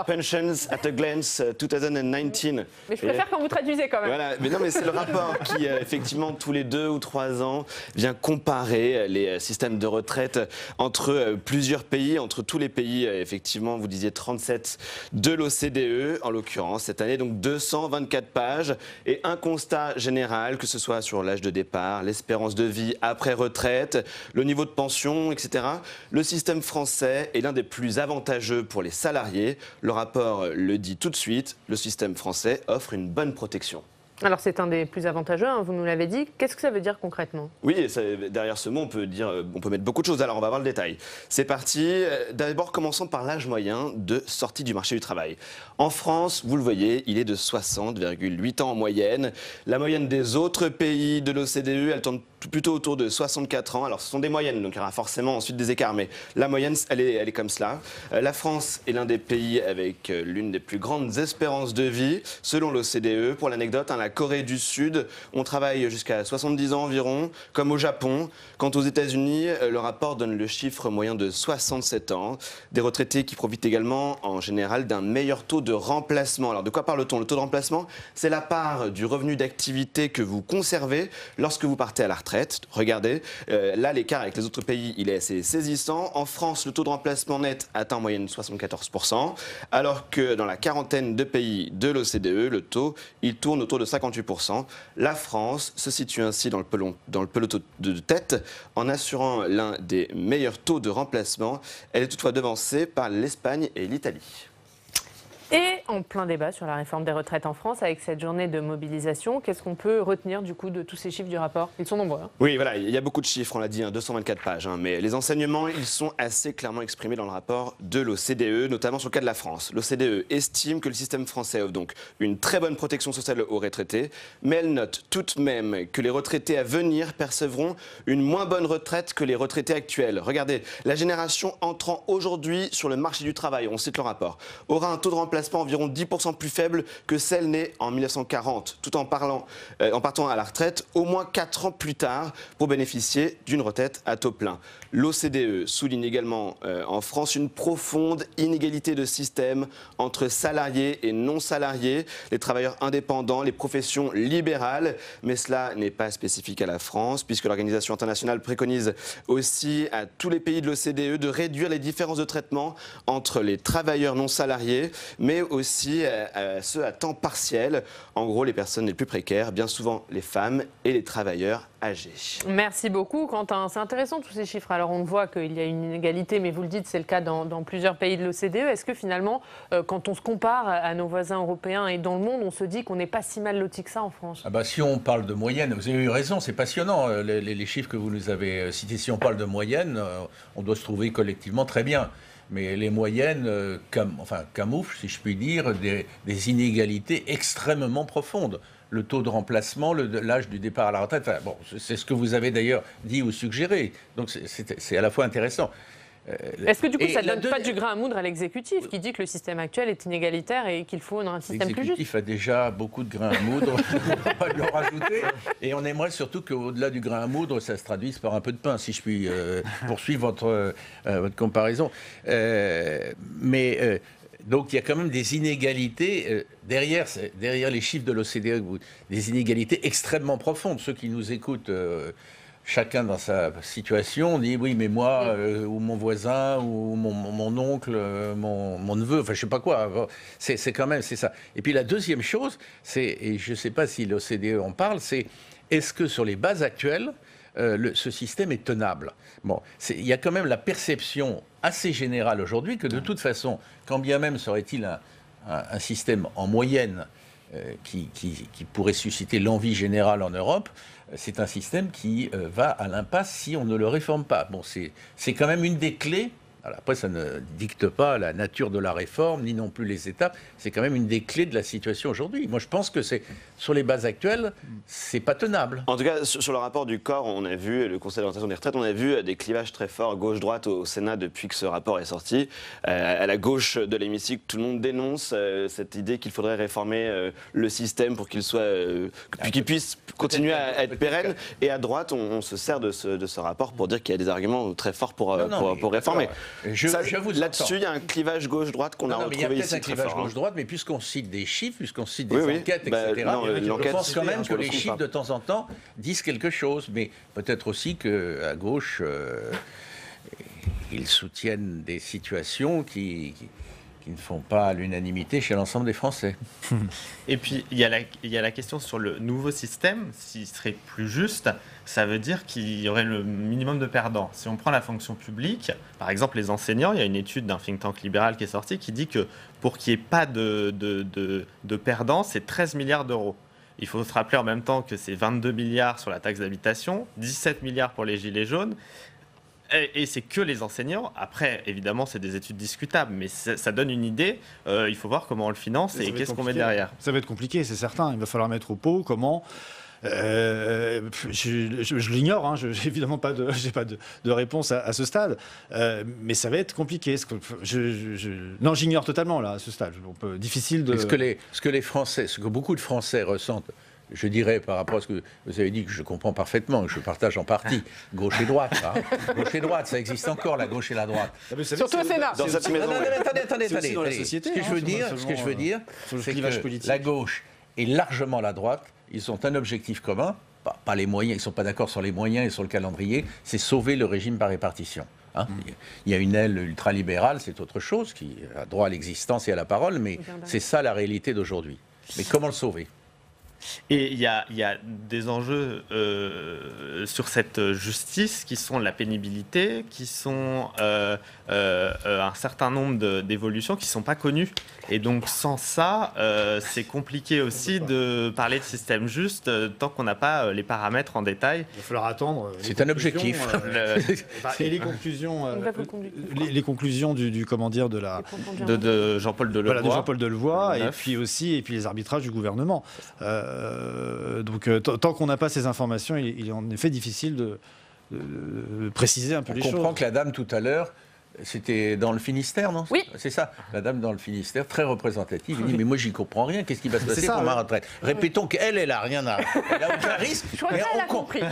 [SPEAKER 3] Pensions at a Glance 2019.
[SPEAKER 1] Mais je préfère quand vous traduisez quand même.
[SPEAKER 3] Voilà, mais non, mais c'est le rapport qui, effectivement, tous les 2 ou 3 ans, vient comparer les systèmes de retraite entre plusieurs pays, entre tous les pays, effectivement, vous disiez 37 de l'OCDE, en l'occurrence, cette année, donc 224 pages et un constat général, que ce soit sur l'âge de départ, l'espérance de vie après retraite, le niveau de pension, etc. Le système français est l'un des plus avantageux pour les salariés. Le rapport le dit tout de suite, le système français offre une bonne protection.
[SPEAKER 1] Alors c'est un des plus avantageux, hein, vous nous l'avez dit. Qu'est-ce que ça veut dire concrètement ?
[SPEAKER 3] Oui, derrière ce mot, on peut mettre beaucoup de choses. Alors on va voir le détail. C'est parti. D'abord, commençons par l'âge moyen de sortie du marché du travail. En France, vous le voyez, il est de 60,8 ans en moyenne. La moyenne des autres pays de l'OCDE, elle tourne plutôt autour de 64 ans. Alors ce sont des moyennes, donc il y aura forcément ensuite des écarts, mais la moyenne, elle est comme cela. La France est l'un des pays avec l'une des plus grandes espérances de vie, selon l'OCDE. Pour l'anecdote, la Corée du Sud, on travaille jusqu'à 70 ans environ, comme au Japon. Quant aux États-Unis, le rapport donne le chiffre moyen de 67 ans. Des retraités qui profitent également, en général, d'un meilleur taux de remplacement. Alors de quoi parle-t-on ? Le taux de remplacement, c'est la part du revenu d'activité que vous conservez lorsque vous partez à la retraite. Regardez, là l'écart avec les autres pays, il est assez saisissant. En France, le taux de remplacement net atteint en moyenne 74%, alors que dans la quarantaine de pays de l'OCDE, le taux, il tourne autour de 58%. La France se situe ainsi dans le peloton de tête en assurant l'un des meilleurs taux de remplacement. Elle est toutefois devancée par l'Espagne et l'Italie.
[SPEAKER 1] Et en plein débat sur la réforme des retraites en France, avec cette journée de mobilisation, qu'est-ce qu'on peut retenir du coup de tous ces chiffres du rapport ? Ils sont nombreux. Hein.
[SPEAKER 3] Oui, voilà, il y a beaucoup de chiffres, on l'a dit, 224 pages. Mais les enseignements, ils sont assez clairement exprimés dans le rapport de l'OCDE, notamment sur le cas de la France. L'OCDE estime que le système français offre donc une très bonne protection sociale aux retraités, mais elle note tout de même que les retraités à venir percevront une moins bonne retraite que les retraités actuels. Regardez, la génération entrant aujourd'hui sur le marché du travail, on cite le rapport, aura un taux de remplacement environ 10% plus faible que celle née en 1940, tout en partant à la retraite au moins 4 ans plus tard pour bénéficier d'une retraite à taux plein. L'OCDE souligne également en France une profonde inégalité de système entre salariés et non salariés, les travailleurs indépendants, les professions libérales, mais cela n'est pas spécifique à la France puisque l'organisation internationale préconise aussi à tous les pays de l'OCDE de réduire les différences de traitement entre les travailleurs non salariés, mais aussi ceux à temps partiel. En gros, les personnes les plus précaires, bien souvent les femmes et les travailleurs âgés.
[SPEAKER 1] Merci beaucoup, Quentin. C'est intéressant tous ces chiffres. Alors on voit qu'il y a une inégalité, mais vous le dites, c'est le cas dans plusieurs pays de l'OCDE. Est-ce que finalement, quand on se compare à nos voisins européens et dans le monde, on se dit qu'on n'est pas si mal loti que ça en France?
[SPEAKER 20] Si on parle de moyenne, vous avez eu raison, c'est passionnant les chiffres que vous nous avez cités. Si on parle de moyenne, on doit se trouver collectivement très bien. Mais les moyennes camouflent, si je puis dire, des inégalités extrêmement profondes. Le taux de remplacement, l'âge du départ à la retraite, c'est ce que vous avez d'ailleurs dit ou suggéré. Donc c'est à la fois intéressant.
[SPEAKER 1] Est-ce que du coup ça ne donne pas du grain à moudre à l'exécutif qui dit que le système actuel est inégalitaire et qu'il faut un système plus juste?
[SPEAKER 20] L'exécutif a déjà beaucoup de grain à moudre, on ne va pas le rajouter. Et on aimerait surtout qu'au-delà du grain à moudre, ça se traduise par un peu de pain, si je puis poursuivre votre comparaison. Donc il y a quand même des inégalités, derrière les chiffres de l'OCDE, des inégalités extrêmement profondes. Ceux qui nous écoutent... chacun dans sa situation dit oui mais moi ou mon voisin ou mon oncle, mon neveu, enfin je sais pas quoi, c'est quand même c'est ça. Et puis la deuxième chose, et je sais pas si l'OCDE en parle, c'est est-ce que sur les bases actuelles ce système est tenable? Il y a quand même la perception assez générale aujourd'hui que de toute façon, quand bien même serait-il un système en moyenne qui pourrait susciter l'envie générale en Europe, c'est un système qui va à l'impasse si on ne le réforme pas. C'est quand même une des clés. Alors après, ça ne dicte pas la nature de la réforme, ni non plus les étapes. C'est quand même une des clés de la situation aujourd'hui. Moi, je pense que sur les bases actuelles, c'est pas tenable.
[SPEAKER 3] En tout cas, sur le rapport du corps, on a vu, le Conseil d'orientation des retraites, on a vu des clivages très forts gauche-droite au Sénat depuis que ce rapport est sorti. À la gauche de l'hémicycle, tout le monde dénonce cette idée qu'il faudrait réformer le système pour qu'il puisse continuer à être pérenne. Et à droite, on se sert de ce rapport pour dire qu'il y a des arguments très forts pour réformer. Là-dessus, il y a un clivage gauche-droite qu'on a retrouvé ici.
[SPEAKER 20] Il y a peut-être un clivage gauche-droite, mais puisqu'on cite des chiffres, puisqu'on cite des enquêtes, etc., je pense quand même que les chiffres, de temps en temps, disent quelque chose. Mais peut-être aussi qu'à gauche, ils soutiennent des situations qui ne font pas l'unanimité chez l'ensemble des Français.
[SPEAKER 22] Et puis, il y a la question sur le nouveau système, s'il serait plus juste, ça veut dire qu'il y aurait le minimum de perdants. Si on prend la fonction publique, par exemple les enseignants, il y a une étude d'un think tank libéral qui est sortie qui dit que pour qu'il n'y ait pas de perdants, c'est 13 milliards d'euros. Il faut se rappeler en même temps que c'est 22 milliards sur la taxe d'habitation, 17 milliards pour les gilets jaunes. Et c'est que les enseignants. Après, évidemment, c'est des études discutables, mais ça donne une idée. Il faut voir comment on le finance et qu'est-ce qu'on met derrière.
[SPEAKER 4] Ça va être compliqué, c'est certain. Il va falloir mettre au pot comment... je l'ignore, hein, j'ai évidemment pas de réponse à ce stade, mais ça va être compliqué. Non, j'ignore totalement là à ce stade. Difficile de.
[SPEAKER 20] Ce que les Français, ce que beaucoup de Français ressentent, je dirais par rapport à ce que vous avez dit, que je comprends parfaitement, que je partage en partie, gauche et droite. Hein. Gauche et droite, ça existe encore, la gauche et la droite.
[SPEAKER 1] Surtout au Sénat.
[SPEAKER 20] Dans cette maison. Attendez. Ce que je veux dire, c'est que la gauche et largement la droite, ils ont un objectif commun, pas les moyens, ils ne sont pas d'accord sur les moyens et sur le calendrier, c'est sauver le régime par répartition. Hein. Il y a une aile ultralibérale, c'est autre chose, qui a droit à l'existence et à la parole, mais c'est ça la réalité d'aujourd'hui. Mais comment le sauver ?
[SPEAKER 22] Et il y a des enjeux sur cette justice qui sont la pénibilité, qui sont un certain nombre d'évolutions qui ne sont pas connues. Et donc sans ça, c'est compliqué aussi de parler de système juste tant qu'on n'a pas les paramètres en détail.
[SPEAKER 4] Il va falloir attendre.
[SPEAKER 20] C'est un objectif.
[SPEAKER 4] Et les conclusions, les conclusions du comment dire de
[SPEAKER 22] Jean-Paul Delevoye.
[SPEAKER 4] Voilà, de Jean-Paul Delevoye et puis les arbitrages du gouvernement. Donc tant qu'on n'a pas ces informations, il est en effet difficile de préciser un peu les choses.
[SPEAKER 20] On comprend que la dame tout à l'heure, c'était dans le Finistère, non?
[SPEAKER 1] Oui.
[SPEAKER 20] C'est ça, la dame dans le Finistère, très représentative. Elle dit, mais moi, j'y comprends rien. Qu'est-ce qui va se passer pour ma retraite? Répétons qu'elle n'a rien à... Elle n'a aucun risque.
[SPEAKER 1] Mais elle a compris.
[SPEAKER 20] Non,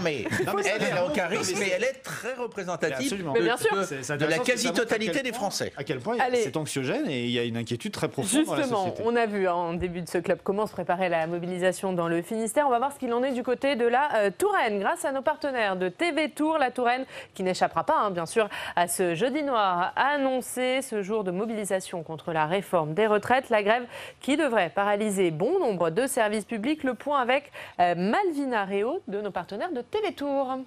[SPEAKER 20] mais elle n'a aucun risque, mais elle est très représentative de la quasi-totalité des Français.
[SPEAKER 4] À quel point c'est anxiogène et il y a une inquiétude très profonde dans la société.
[SPEAKER 1] Justement, on a vu en début de ce club comment se préparer la mobilisation dans le Finistère. On va voir ce qu'il en est du côté de la Touraine, grâce à nos partenaires de TV Tour. La Touraine qui n'échappera pas, bien sûr, à ce jeudi noir annoncé, ce jour de mobilisation contre la réforme des retraites. La grève qui devrait paralyser bon nombre de services publics. Le point avec Malvina Réau de nos partenaires de TV Tour.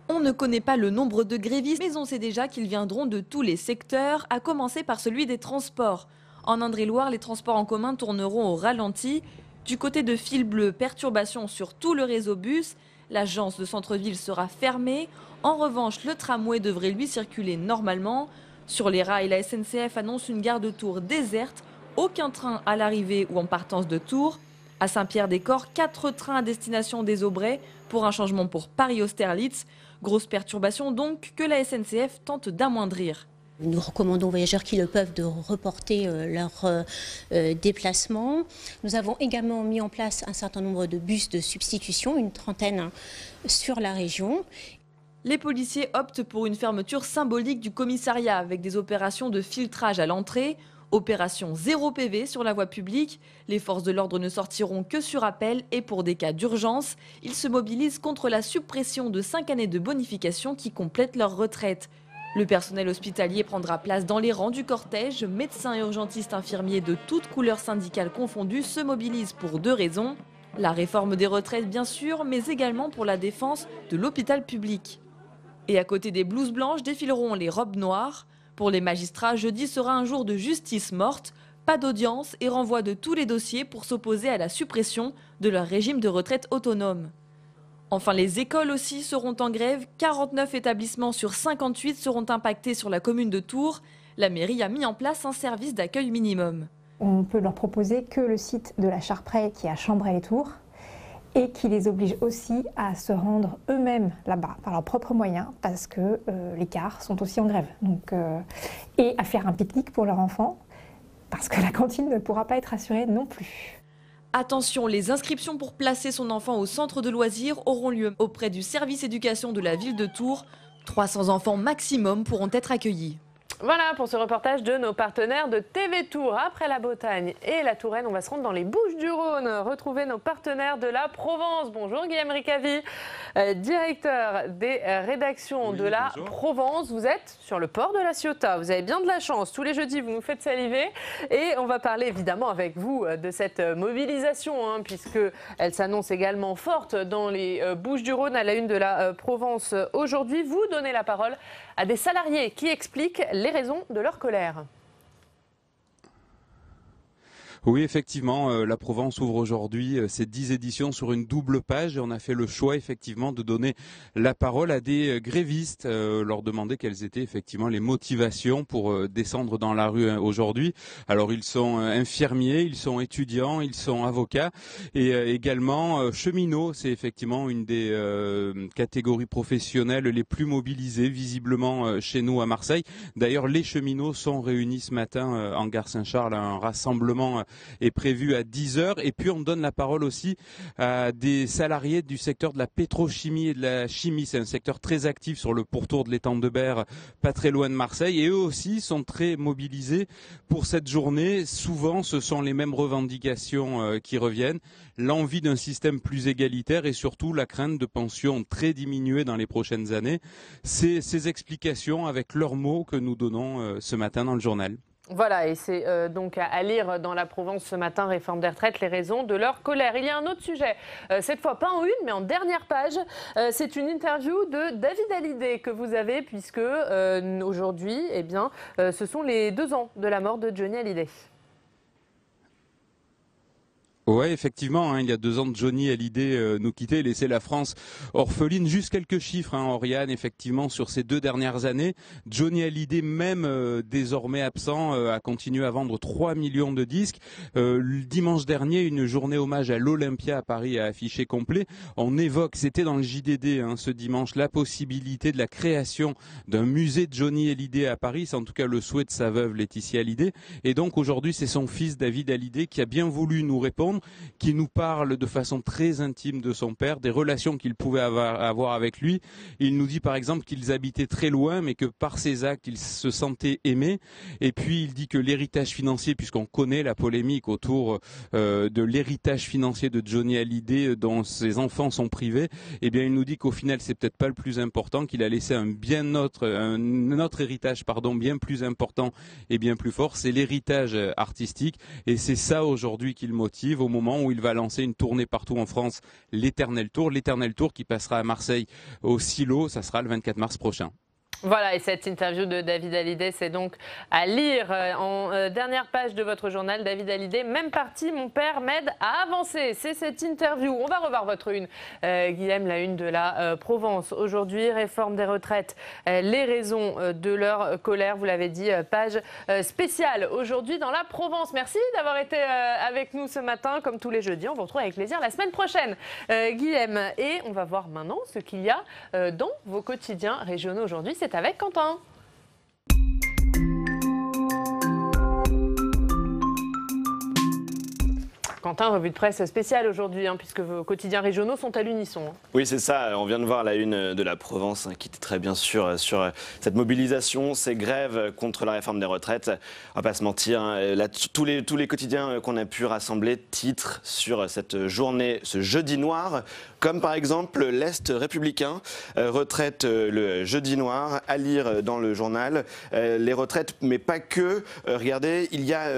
[SPEAKER 2] On ne connaît pas le nombre de grévistes, mais on sait déjà qu'ils viendront de tous les secteurs, à commencer par celui des transports. En Indre-et-Loire, les transports en commun tourneront au ralenti. Du côté de Fil Bleu, perturbation sur tout le réseau bus. L'agence de centre-ville sera fermée. En revanche, le tramway devrait lui circuler normalement. Sur les rails, la SNCF annonce une gare de Tours déserte. Aucun train à l'arrivée ou en partance de Tours. À Saint-Pierre-des-Corps, 4 trains à destination des Aubrais pour un changement pour Paris-Austerlitz. Grosse perturbation donc que la SNCF tente d'amoindrir.
[SPEAKER 5] Nous recommandons aux voyageurs qui le peuvent de reporter leur déplacement. Nous avons également mis en place un certain nombre de bus de substitution, une trentaine sur la région.
[SPEAKER 2] Les policiers optent pour une fermeture symbolique du commissariat avec des opérations de filtrage à l'entrée. Opération 0 PV sur la voie publique. Les forces de l'ordre ne sortiront que sur appel et pour des cas d'urgence. Ils se mobilisent contre la suppression de 5 années de bonification qui complètent leur retraite. Le personnel hospitalier prendra place dans les rangs du cortège. Médecins et urgentistes infirmiers de toutes couleurs syndicales confondues se mobilisent pour 2 raisons. La réforme des retraites bien sûr, mais également pour la défense de l'hôpital public. Et à côté des blouses blanches défileront les robes noires. Pour les magistrats, jeudi sera un jour de justice morte, pas d'audience et renvoi de tous les dossiers pour s'opposer à la suppression de leur régime de retraite autonome. Enfin, les écoles aussi seront en grève. 49 établissements sur 58 seront impactés sur la commune de Tours. La mairie a mis en place un service d'accueil minimum.
[SPEAKER 7] On peut leur proposer que le site de la Charpray qui est à Chambray-les-Tours et qui les oblige aussi à se rendre eux-mêmes là-bas par leurs propres moyens parce que les cars sont aussi en grève. Et à faire un pique-nique pour leurs enfants parce que la cantine ne pourra pas être assurée non plus.
[SPEAKER 2] Attention, les inscriptions pour placer son enfant au centre de loisirs auront lieu auprès du service éducation de la ville de Tours. 300 enfants maximum pourront être accueillis.
[SPEAKER 1] Voilà pour ce reportage de nos partenaires de TV Tour. Après la Bretagne et la Touraine, on va se rendre dans les Bouches-du-Rhône, retrouver nos partenaires de la Provence. Bonjour Guillaume Ricavi, directeur des rédactions de la Provence. Vous êtes sur le port de la Ciotat. Vous avez bien de la chance. Tous les jeudis, vous nous faites saliver. Et on va parler évidemment avec vous de cette mobilisation, puisqu'elle s'annonce également forte dans les Bouches-du-Rhône à la une de la Provence aujourd'hui. Vous donnez la parole à des salariés qui expliquent les raisons de leur colère.
[SPEAKER 9] Oui, effectivement, la Provence ouvre aujourd'hui ses 10 éditions sur une double page et on a fait le choix effectivement de donner la parole à des grévistes, leur demander quelles étaient effectivement les motivations pour descendre dans la rue aujourd'hui. Alors ils sont infirmiers, ils sont étudiants, ils sont avocats et également cheminots. C'est effectivement une des catégories professionnelles les plus mobilisées visiblement chez nous à Marseille. D'ailleurs, les cheminots sont réunis ce matin en gare Saint-Charles à un rassemblement est prévu à 10h. Et puis on donne la parole aussi à des salariés du secteur de la pétrochimie et de la chimie. C'est un secteur très actif sur le pourtour de l'étang de Berre, pas très loin de Marseille. Et eux aussi sont très mobilisés pour cette journée. Souvent, ce sont les mêmes revendications qui reviennent. L'envie d'un système plus égalitaire et surtout la crainte de pensions très diminuées dans les prochaines années. C'est ces explications avec leurs mots que nous donnons ce matin dans le journal.
[SPEAKER 1] Voilà, et c'est donc à lire dans la Provence ce matin, réforme des retraites, les raisons de leur colère. Il y a un autre sujet, cette fois pas en une, mais en dernière page. C'est une interview de David Hallyday que vous avez, puisque aujourd'hui, ce sont les 2 ans de la mort de Johnny Hallyday.
[SPEAKER 9] Ouais, effectivement, il y a 2 ans, Johnny Hallyday nous quittait et laissait la France orpheline. Juste quelques chiffres, Oriane, effectivement, sur ces 2 dernières années. Johnny Hallyday, même désormais absent, a continué à vendre 3 millions de disques. Le dimanche dernier, une journée hommage à l'Olympia à Paris a affiché complet. On évoque, c'était dans le JDD ce dimanche, la possibilité de la création d'un musée de Johnny Hallyday à Paris. C'est en tout cas le souhait de sa veuve Laetitia Hallyday. Et donc aujourd'hui, c'est son fils David Hallyday qui a bien voulu nous répondre. déclaration, qui nous parle de façon très intime de son père, des relations qu'il pouvait avoir avec lui. Il nous dit par exemple qu'ils habitaient très loin, mais que par ses actes, il se sentait aimé. Et puis il dit que l'héritage financier, puisqu'on connaît la polémique autour de l'héritage financier de Johnny Hallyday, dont ses enfants sont privés, eh bien il nous dit qu'au final c'est peut-être pas le plus important, qu'il a laissé un autre héritage bien plus important et bien plus fort, c'est l'héritage artistique. Et c'est ça aujourd'hui qui le motive au moment où il va lancer une tournée partout en France, l'Éternel Tour qui passera à Marseille au Silo, ça sera le 24 mars prochain.
[SPEAKER 1] Voilà, et cette interview de David Hallyday, c'est donc à lire en dernière page de votre journal. David Hallyday, même parti, mon père m'aide à avancer. C'est cette interview. On va revoir votre une, Guillaume, la une de la Provence. Aujourd'hui, réforme des retraites, les raisons de leur colère, vous l'avez dit, page spéciale aujourd'hui dans la Provence. Merci d'avoir été avec nous ce matin, comme tous les jeudis. On vous retrouve avec plaisir la semaine prochaine, Guillaume. Et on va voir maintenant ce qu'il y a dans vos quotidiens régionaux aujourd'hui. C'est avec Quentin. Quentin, revue de presse spéciale aujourd'hui, puisque vos quotidiens régionaux sont à l'unisson.
[SPEAKER 3] Oui, c'est ça. On vient de voir la une de la Provence, qui était très bien sûr sur cette mobilisation, ces grèves contre la réforme des retraites. On va pas se mentir, là, tous les quotidiens qu'on a pu rassembler titrent sur cette journée, ce jeudi noir, comme par exemple l'Est républicain, retraite le jeudi noir, à lire dans le journal. Les retraites, mais pas que. Regardez, il y a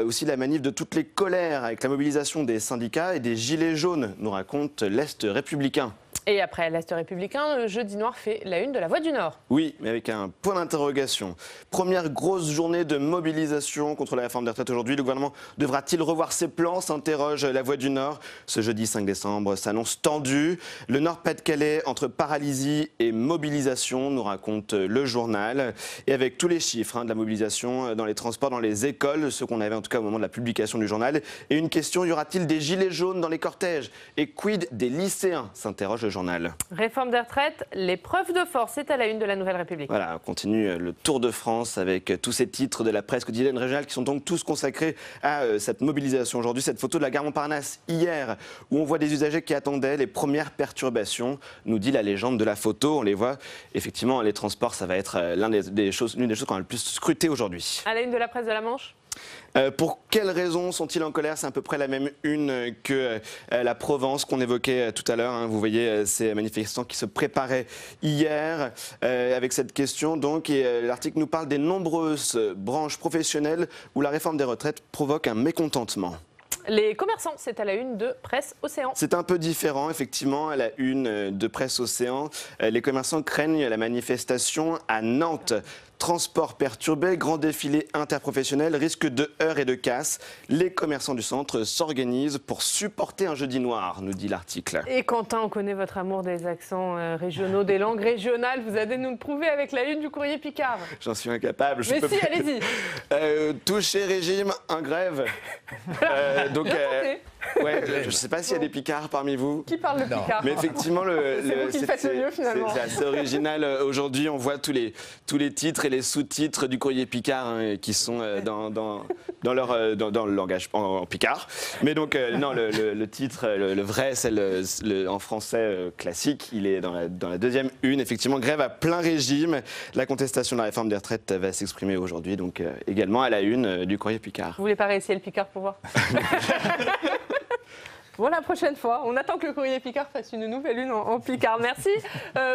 [SPEAKER 3] aussi la manif de toutes les colères avec la mobilisation des syndicats et des gilets jaunes, nous raconte l'Est républicain.
[SPEAKER 1] Et après l'Est républicain, le jeudi noir fait la une de la Voix du Nord.
[SPEAKER 3] Oui, mais avec un point d'interrogation. Première grosse journée de mobilisation contre la réforme des retraites aujourd'hui. Le gouvernement devra-t-il revoir ses plans, s'interroge la Voix du Nord. Ce jeudi 5 décembre s'annonce tendu. Le Nord-Pas-de-Calais entre paralysie et mobilisation, nous raconte le journal. Et avec tous les chiffres de la mobilisation dans les transports, dans les écoles, ce qu'on avait en tout cas au moment de la publication du journal. Et une question, y aura-t-il des gilets jaunes dans les cortèges? Et quid des lycéens, s'interroge le journal.
[SPEAKER 1] Réforme des retraites, l'épreuve de force, c'est à la une de la Nouvelle République.
[SPEAKER 3] Voilà, on continue le Tour de France avec tous ces titres de la presse quotidienne régionale qui sont donc tous consacrés à cette mobilisation. Aujourd'hui, cette photo de la gare Montparnasse hier, où on voit des usagers qui attendaient les premières perturbations, nous dit la légende de la photo. On les voit, effectivement, les transports, ça va être l'une des choses qu'on a le plus scruté aujourd'hui.
[SPEAKER 1] À la une de la presse de la Manche.
[SPEAKER 3] Pour quelles raisons sont-ils en colère? C'est à peu près la même une que la Provence qu'on évoquait tout à l'heure. Vous voyez ces manifestants qui se préparaient hier avec cette question. Donc, l'article nous parle des nombreuses branches professionnelles où la réforme des retraites provoque un mécontentement.
[SPEAKER 1] Les commerçants, c'est à la une de Presse Océan.
[SPEAKER 3] C'est un peu différent, effectivement, à la une de Presse Océan. Les commerçants craignent la manifestation à Nantes. Transport perturbé, grand défilé interprofessionnel, risque de heurts et de casse. Les commerçants du centre s'organisent pour supporter un jeudi noir, nous dit l'article.
[SPEAKER 1] Et Quentin, on connaît votre amour des accents régionaux, des langues régionales. Vous allez nous le prouver avec la une du Courrier Picard.
[SPEAKER 3] J'en suis incapable.
[SPEAKER 1] Mais si, allez-y.
[SPEAKER 3] Touché régime, en grève. Je ne sais pas s'il y a des Picards parmi vous.
[SPEAKER 1] Qui parle de Picard?
[SPEAKER 3] Mais effectivement, c'est assez original. Aujourd'hui, on voit tous les titres et les sous-titres du Courrier Picard qui sont dans le langage en Picard. Mais donc, non, le titre, le vrai, c'est en français classique. Il est dans la deuxième une. Effectivement, grève à plein régime. La contestation de la réforme des retraites va s'exprimer aujourd'hui, donc également à la une du Courrier Picard.
[SPEAKER 1] Vous voulez pas réessayer le Picard pour voir? Bon, la prochaine fois, on attend que le Courrier Picard fasse une nouvelle une en Picard. Merci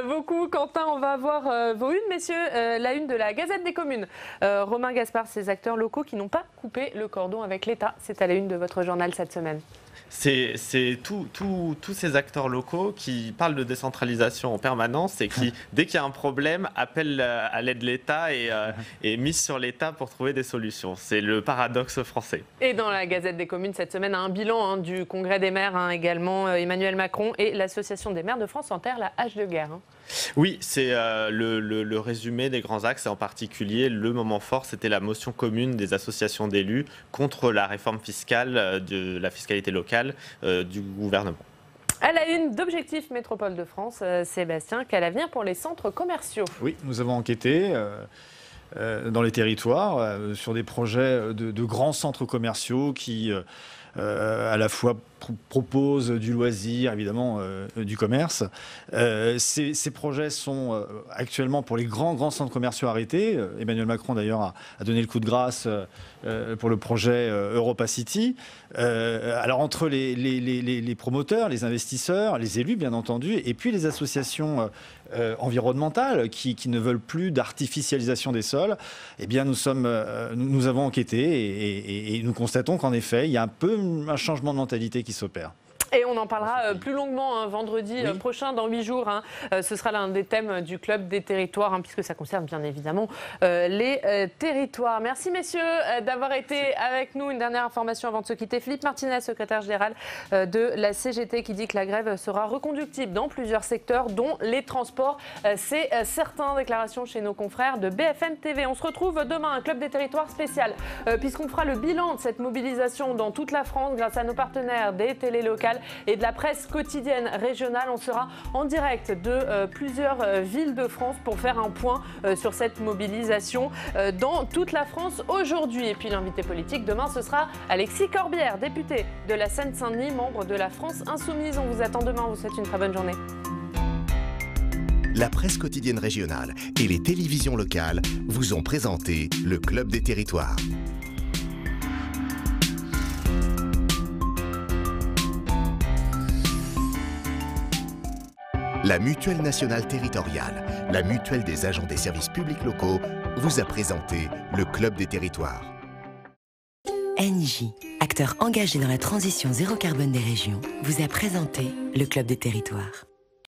[SPEAKER 1] beaucoup, Quentin. On va voir vos unes, messieurs. La une de la Gazette des communes. Romain Gaspard, ces acteurs locaux qui n'ont pas coupé le cordon avec l'État. C'est à la une de votre journal cette semaine.
[SPEAKER 22] C'est tous ces acteurs locaux qui parlent de décentralisation en permanence et qui, dès qu'il y a un problème, appellent à l'aide de l'État et misent sur l'État pour trouver des solutions. C'est le paradoxe français.
[SPEAKER 1] Et dans la Gazette des communes cette semaine, un bilan du Congrès des maires, également Emmanuel Macron et l'Association des maires de France enterrent la hache de guerre.
[SPEAKER 22] Oui, c'est le résumé des grands axes et en particulier le moment fort, c'était la motion commune des associations d'élus contre la réforme fiscale de la fiscalité locale du gouvernement.
[SPEAKER 1] À la une d'Objectif Métropole de France, Sébastien, quel avenir pour les centres commerciaux?
[SPEAKER 4] Oui, nous avons enquêté dans les territoires sur des projets de grands centres commerciaux qui à la fois propose du loisir, évidemment du commerce. Ces projets sont actuellement pour les grands centres commerciaux arrêtés. Emmanuel Macron d'ailleurs a donné le coup de grâce pour le projet Europa City. Alors entre les promoteurs, les investisseurs, les élus bien entendu, et puis les associations environnementales qui ne veulent plus d'artificialisation des sols, eh bien nous avons enquêté et nous constatons qu'en effet il y a un peu un changement de mentalité qui s'opère.
[SPEAKER 1] Et on en parlera plus longuement vendredi prochain, dans 8 jours. Ce sera l'un des thèmes du Club des territoires, puisque ça concerne bien évidemment les territoires. Merci messieurs d'avoir été avec nous. Une dernière information avant de se quitter. Philippe Martinez, secrétaire général de la CGT, qui dit que la grève sera reconductible dans plusieurs secteurs, dont les transports. C'est certain. Déclaration chez nos confrères de BFM TV. On se retrouve demain, un Club des territoires spécial, puisqu'on fera le bilan de cette mobilisation dans toute la France grâce à nos partenaires des télés locales et de la presse quotidienne régionale. On sera en direct de plusieurs villes de France pour faire un point sur cette mobilisation dans toute la France aujourd'hui. Et puis l'invité politique demain, ce sera Alexis Corbière, député de la Seine-Saint-Denis, membre de la France Insoumise. On vous attend demain. On vous souhaite une très bonne journée.
[SPEAKER 14] La presse quotidienne régionale et les télévisions locales vous ont présenté le Club des territoires. La Mutuelle nationale territoriale, la mutuelle des agents des services publics locaux, vous a présenté le Club des territoires.
[SPEAKER 15] Engie, acteur engagé dans la transition zéro carbone des régions, vous a présenté le Club des territoires.